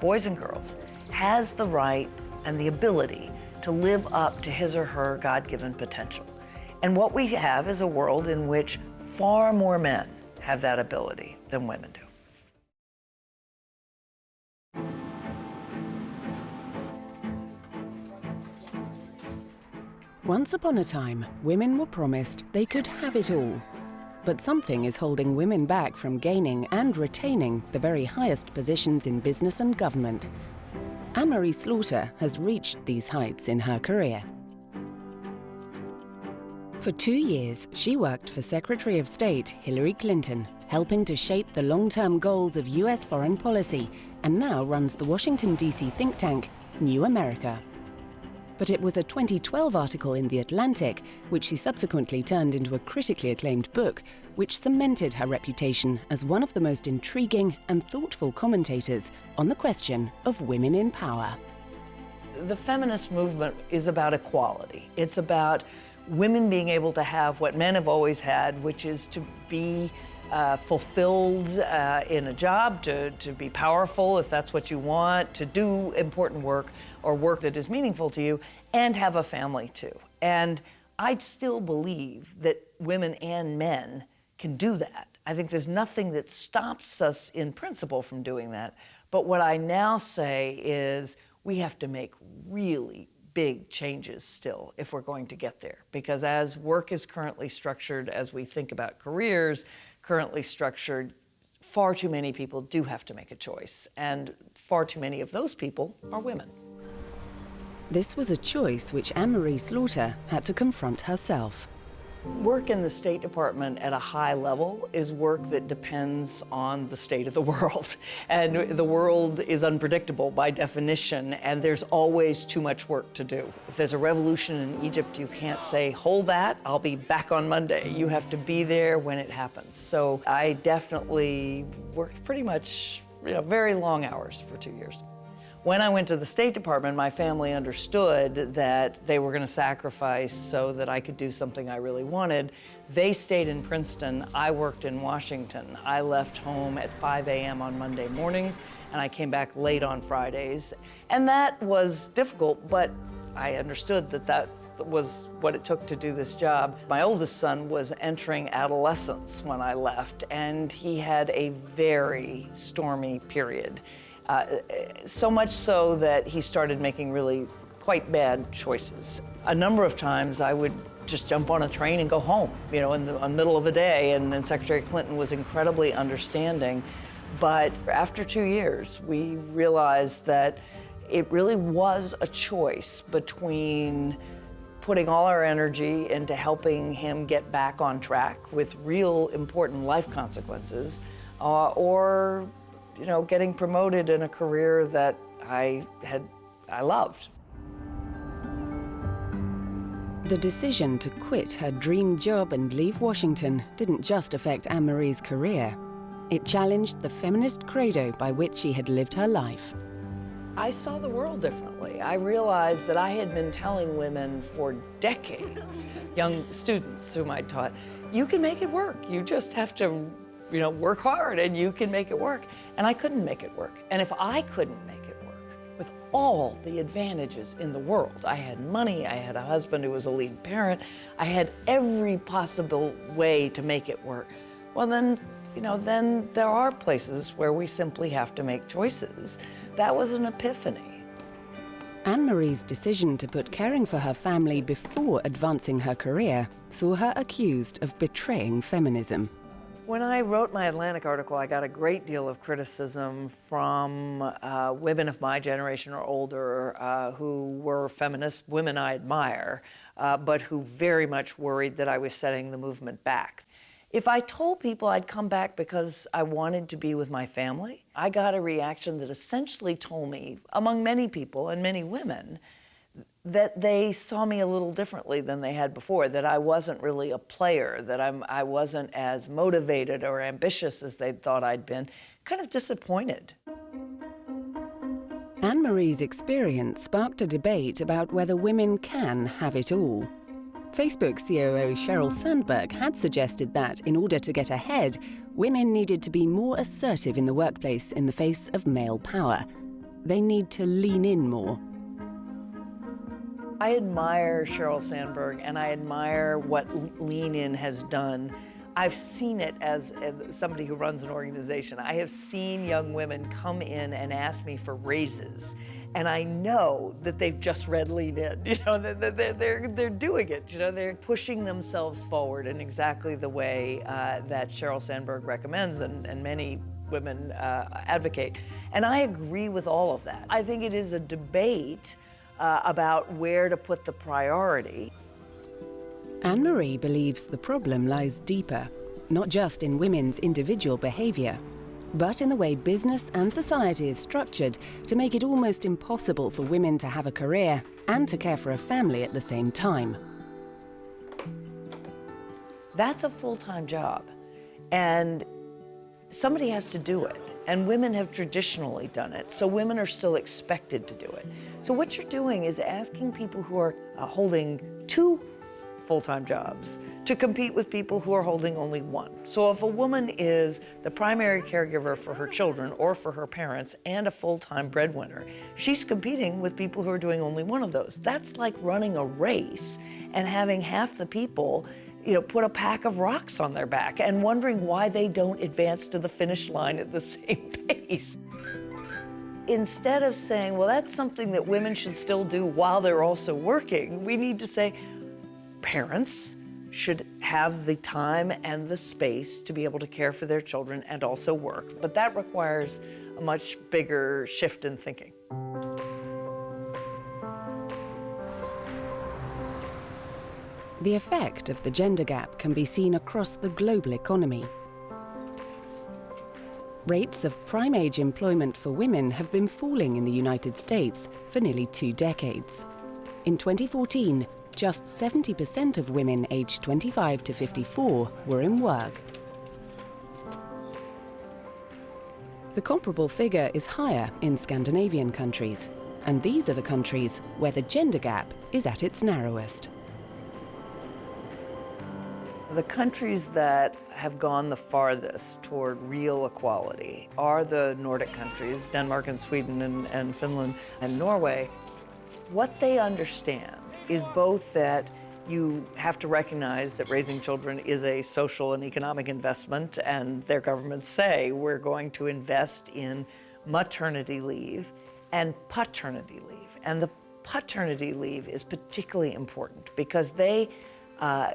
boys and girls, has the right and the ability to live up to his or her God-given potential. And what we have is a world in which far more men have that ability than women do. Once upon a time, women were promised they could have it all. But something is holding women back from gaining and retaining the very highest positions in business and government. Anne-Marie Slaughter has reached these heights in her career. For 2 years, she worked for Secretary of State Hillary Clinton, helping to shape the long-term goals of US foreign policy, and now runs the Washington, D.C. think tank, New America. But it was a 2012 article in The Atlantic, which she subsequently turned into a critically acclaimed book, which cemented her reputation as one of the most intriguing and thoughtful commentators on the question of women in power. The feminist movement is about equality. It's about women being able to have what men have always had, which is to be fulfilled in a job, to be powerful if that's what you want, to do important work or work that is meaningful to you, and have a family too. And I still believe that women and men can do that. I think there's nothing that stops us in principle from doing that. But what I now say is we have to make really big changes still if we're going to get there. Because as work is currently structured, as we think about careers currently structured, far too many people do have to make a choice. And far too many of those people are women. This was a choice which Anne-Marie Slaughter had to confront herself. Work in the State Department at a high level is work that depends on the state of the world. And the world is unpredictable by definition, and there's always too much work to do. If there's a revolution in Egypt, you can't say, hold that, I'll be back on Monday. You have to be there when it happens. So I definitely worked pretty much very long hours for 2 years. When I went to the State Department, my family understood that they were going to sacrifice so that I could do something I really wanted. They stayed in Princeton. I worked in Washington. I left home at 5 a.m. on Monday mornings, and I came back late on Fridays. And that was difficult, but I understood that that was what it took to do this job. My oldest son was entering adolescence when I left, and he had a very stormy period. So much so that he started making really quite bad choices. A number of times I would just jump on a train and go home, in the middle of the day, and Secretary Clinton was incredibly understanding. But after 2 years, we realized that it really was a choice between putting all our energy into helping him get back on track with real important life consequences, or getting promoted in a career that I loved. The decision to quit her dream job and leave Washington didn't just affect Anne-Marie's career. It challenged the feminist credo by which she had lived her life. I saw the world differently. I realized that I had been telling women for decades, young students whom I taught, you can make it work. You just have to, work hard and you can make it work. And I couldn't make it work. And if I couldn't make it work, with all the advantages in the world, I had money, I had a husband who was a lead parent, I had every possible way to make it work. Well, then there are places where we simply have to make choices. That was an epiphany. Anne-Marie's decision to put caring for her family before advancing her career saw her accused of betraying feminism. When I wrote my Atlantic article, I got a great deal of criticism from women of my generation or older who were feminist women I admire, but who very much worried that I was setting the movement back. If I told people I'd come back because I wanted to be with my family, I got a reaction that essentially told me, among many people and many women, that they saw me a little differently than they had before, that I wasn't really a player, that I wasn't as motivated or ambitious as they thought I'd been, kind of disappointed. Anne-Marie's experience sparked a debate about whether women can have it all. Facebook COO Sheryl Sandberg had suggested that, in order to get ahead, women needed to be more assertive in the workplace in the face of male power. They need to lean in more. I admire Sheryl Sandberg, and I admire what Lean In has done. I've seen it as somebody who runs an organization. I have seen young women come in and ask me for raises, and I know that they've just read Lean In. They're doing it. They're pushing themselves forward in exactly the way that Sheryl Sandberg recommends, and many women advocate. And I agree with all of that. I think it is a debate about where to put the priority. Anne-Marie believes the problem lies deeper, not just in women's individual behavior, but in the way business and society is structured to make it almost impossible for women to have a career and to care for a family at the same time. That's a full-time job, and somebody has to do it. And women have traditionally done it, so women are still expected to do it. So what you're doing is asking people who are holding 2 full-time jobs to compete with people who are holding only 1. So if a woman is the primary caregiver for her children or for her parents and a full-time breadwinner, she's competing with people who are doing only 1 of those. That's like running a race and having half the people put a pack of rocks on their back and wondering why they don't advance to the finish line at the same pace. Instead of saying, well, that's something that women should still do while they're also working, we need to say parents should have the time and the space to be able to care for their children and also work. But that requires a much bigger shift in thinking. The effect of the gender gap can be seen across the global economy. Rates of prime-age employment for women have been falling in the United States for nearly 2 decades. In 2014, just 70% of women aged 25 to 54 were in work. The comparable figure is higher in Scandinavian countries, and these are the countries where the gender gap is at its narrowest. The countries that have gone the farthest toward real equality are the Nordic countries, Denmark and Sweden and Finland and Norway. What they understand is both that you have to recognize that raising children is a social and economic investment, and their governments say we're going to invest in maternity leave and paternity leave. And the paternity leave is particularly important because they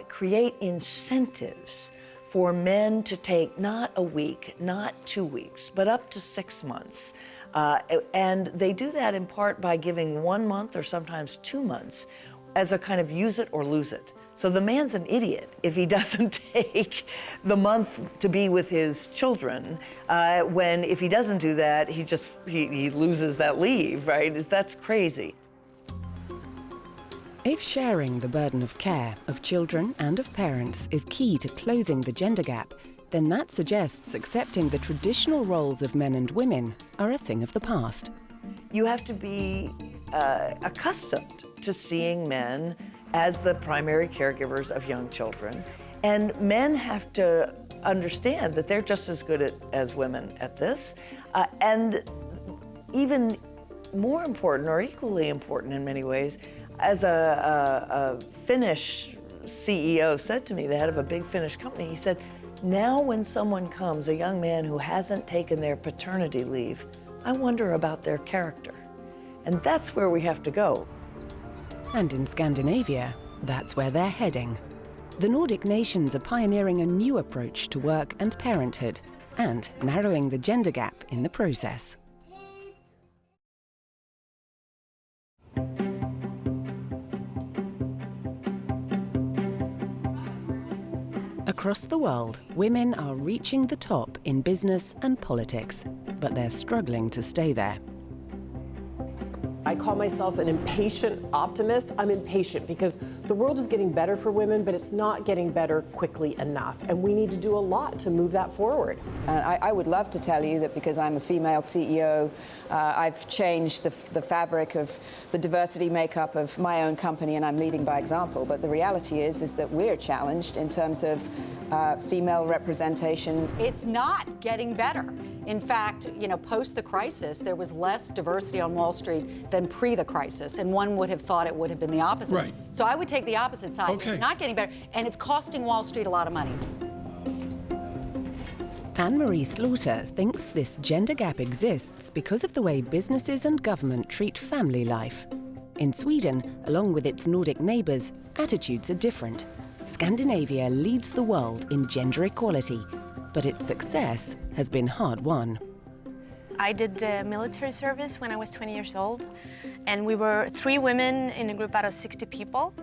create incentives for men to take not a week, not 2 weeks, but up to 6 months. And they do that in part by giving 1 month or sometimes 2 months as a kind of use it or lose it. So the man's an idiot if he doesn't take the month to be with his children, when if he doesn't do that, he loses that leave, right? That's crazy. If sharing the burden of care of children and of parents is key to closing the gender gap, then that suggests accepting the traditional roles of men and women are a thing of the past. you have to be accustomed to seeing men as the primary caregivers of young children. And men have to understand that they're just as good as women at this. And even more important, or equally important in many ways, as a Finnish CEO said to me, the head of a big Finnish company, he said, now when someone comes, a young man who hasn't taken their paternity leave, I wonder about their character. And that's where we have to go. And in Scandinavia, that's where they're heading. The Nordic nations are pioneering a new approach to work and parenthood, and narrowing the gender gap in the process. Across the world, women are reaching the top in business and politics, but they're struggling to stay there. I call myself an impatient optimist. I'm impatient because the world is getting better for women, but it's not getting better quickly enough. And we need to do a lot to move that forward. And I would love to tell you that because I'm a female CEO, I've changed the fabric of the diversity makeup of my own company and I'm leading by example. But the reality is that we're challenged in terms of female representation. It's not getting better. In fact, post the crisis, there was less diversity on Wall Street than pre the crisis, and one would have thought it would have been the opposite. Right. So I would take the opposite side. Okay. It's not getting better, and it's costing Wall Street a lot of money. Anne-Marie Slaughter thinks this gender gap exists because of the way businesses and government treat family life. In Sweden, along with its Nordic neighbours, attitudes are different. Scandinavia leads the world in gender equality, but its success has been hard-won. I did military service when I was 20 years old, and we were 3 women in a group out of 60 people.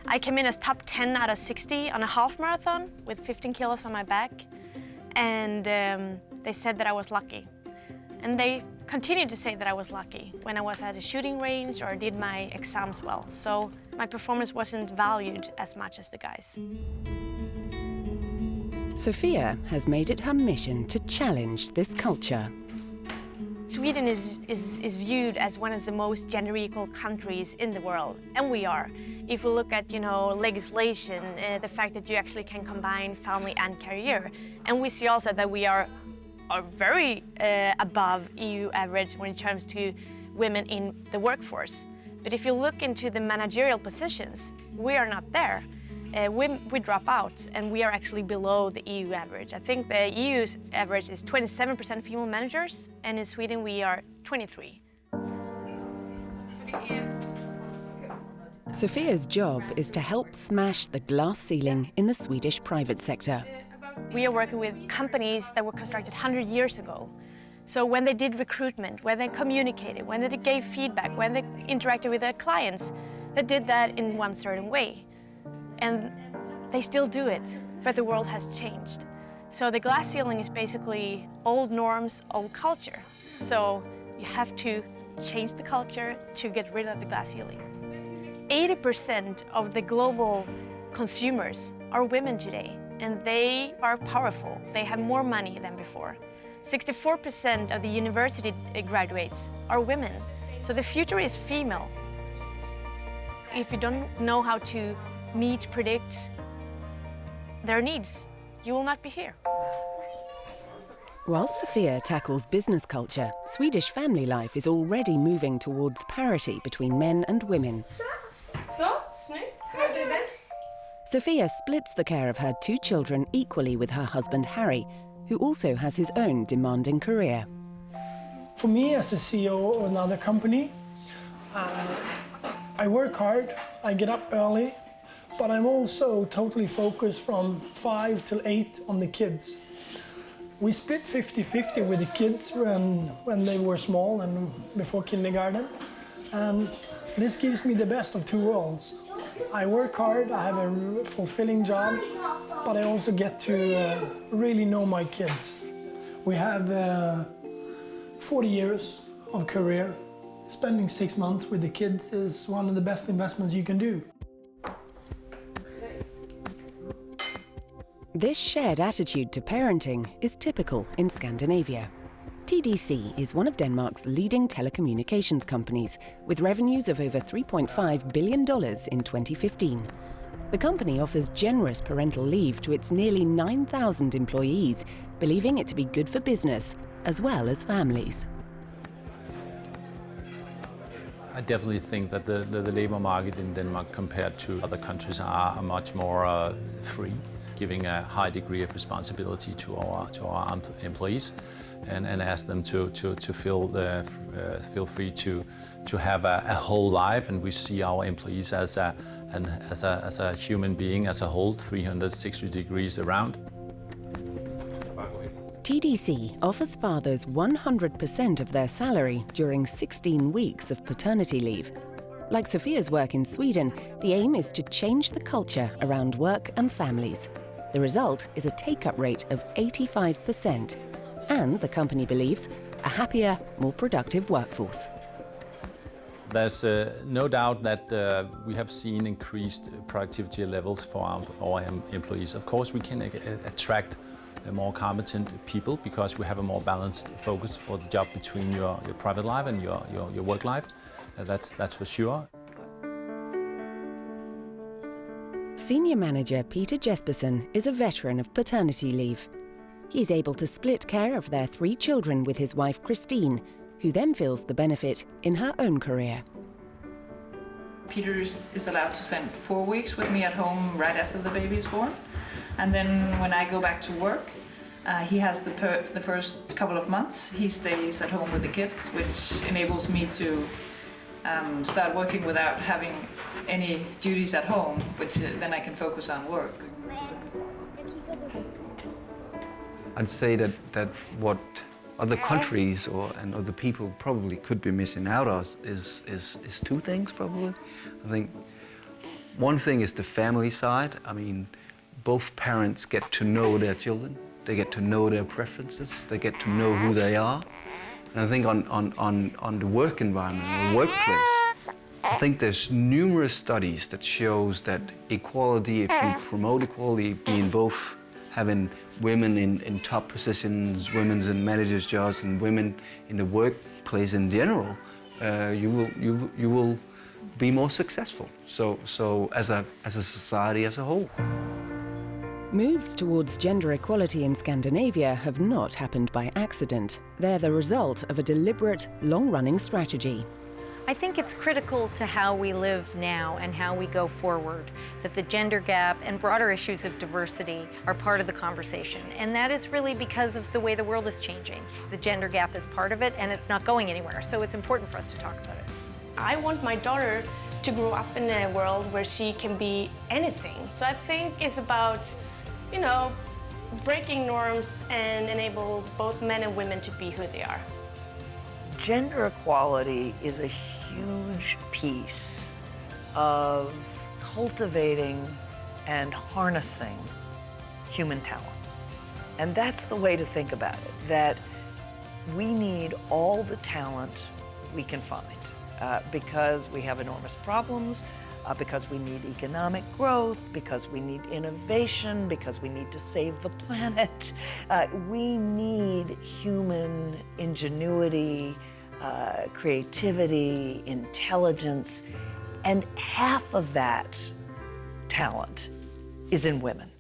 I came in as top 10 out of 60 on a half marathon with 15 kilos on my back, and they said that I was lucky. And they continued to say that I was lucky when I was at a shooting range or did my exams well. So my performance wasn't valued as much as the guys. Sophia has made it her mission to challenge this culture. Sweden is viewed as one of the most gender equal countries in the world, and we are. If we look at, legislation, the fact that you actually can combine family and career, and we see also that we are very above EU average when it comes to women in the workforce. But if you look into the managerial positions, we are not there. We drop out, and we are actually below the EU average. I think the EU's average is 27% female managers, and in Sweden we are 23%. Sophia's job is to help smash the glass ceiling in the Swedish private sector. We are working with companies that were constructed 100 years ago. So when they did recruitment, when they communicated, when they gave feedback, when they interacted with their clients, they did that in one certain way. And they still do it, but the world has changed. So the glass ceiling is basically old norms, old culture. So you have to change the culture to get rid of the glass ceiling. 80% of the global consumers are women today, and they are powerful. They have more money than before. 64% of the university graduates are women. So the future is female. If you don't know how to predict their needs, you will not be here. While Sophia tackles business culture, Swedish family life is already moving towards parity between men and women. Sophia splits the care of her 2 children equally with her husband Harry, who also has his own demanding career. For me, as a CEO of another company, I work hard, I get up early, but I'm also totally focused from 5 till 8 on the kids. We split 50-50 with the kids when they were small and before kindergarten. And this gives me the best of 2 worlds. I work hard, I have a fulfilling job, but I also get to really know my kids. We have 40 years of career. Spending 6 months with the kids is one of the best investments you can do. This shared attitude to parenting is typical in Scandinavia. TDC is one of Denmark's leading telecommunications companies, with revenues of over $3.5 billion in 2015. The company offers generous parental leave to its nearly 9,000 employees, believing it to be good for business as well as families. I definitely think that the labor market in Denmark compared to other countries are much more free, giving a high degree of responsibility to our employees and ask them to feel free to have a whole life. And we see our employees as a human being as a whole, 360 degrees around. TDC offers fathers 100% of their salary during 16 weeks of paternity leave. Like Sophia's work in Sweden, the aim is to change the culture around work and families. The result is a take-up rate of 85%, and the company believes a happier, more productive workforce. There's no doubt that we have seen increased productivity levels for our employees. Of course, we can attract more competent people because we have a more balanced focus for the job between your private life and your work life. That's for sure. Senior manager Peter Jespersen is a veteran of paternity leave. He's able to split care of their 3 children with his wife Christine, who then feels the benefit in her own career. Peter is allowed to spend 4 weeks with me at home right after the baby is born. And then when I go back to work, he has the first couple of months, he stays at home with the kids, which enables me to start working without having any duties at home, which then I can focus on work. I'd say that what other countries and other people probably could be missing out on is 2 things probably. I think one thing is the family side. I mean, both parents get to know their children, they get to know their preferences, they get to know who they are. And I think on the work environment, the workplace, I think there's numerous studies that shows that equality, if you promote equality, being both having women in top positions, women in managers' jobs, and women in the workplace in general, you will be more successful. So as a society as a whole. Moves towards gender equality in Scandinavia have not happened by accident. They're the result of a deliberate, long-running strategy. I think it's critical to how we live now and how we go forward, that the gender gap and broader issues of diversity are part of the conversation. And that is really because of the way the world is changing. The gender gap is part of it, and it's not going anywhere, so it's important for us to talk about it. I want my daughter to grow up in a world where she can be anything. So I think it's about, breaking norms and enable both men and women to be who they are. Gender equality is a huge piece of cultivating and harnessing human talent. And that's the way to think about it, that we need all the talent we can find because we have enormous problems, because we need economic growth, because we need innovation, because we need to save the planet. We need human ingenuity, creativity, intelligence, and half of that talent is in women.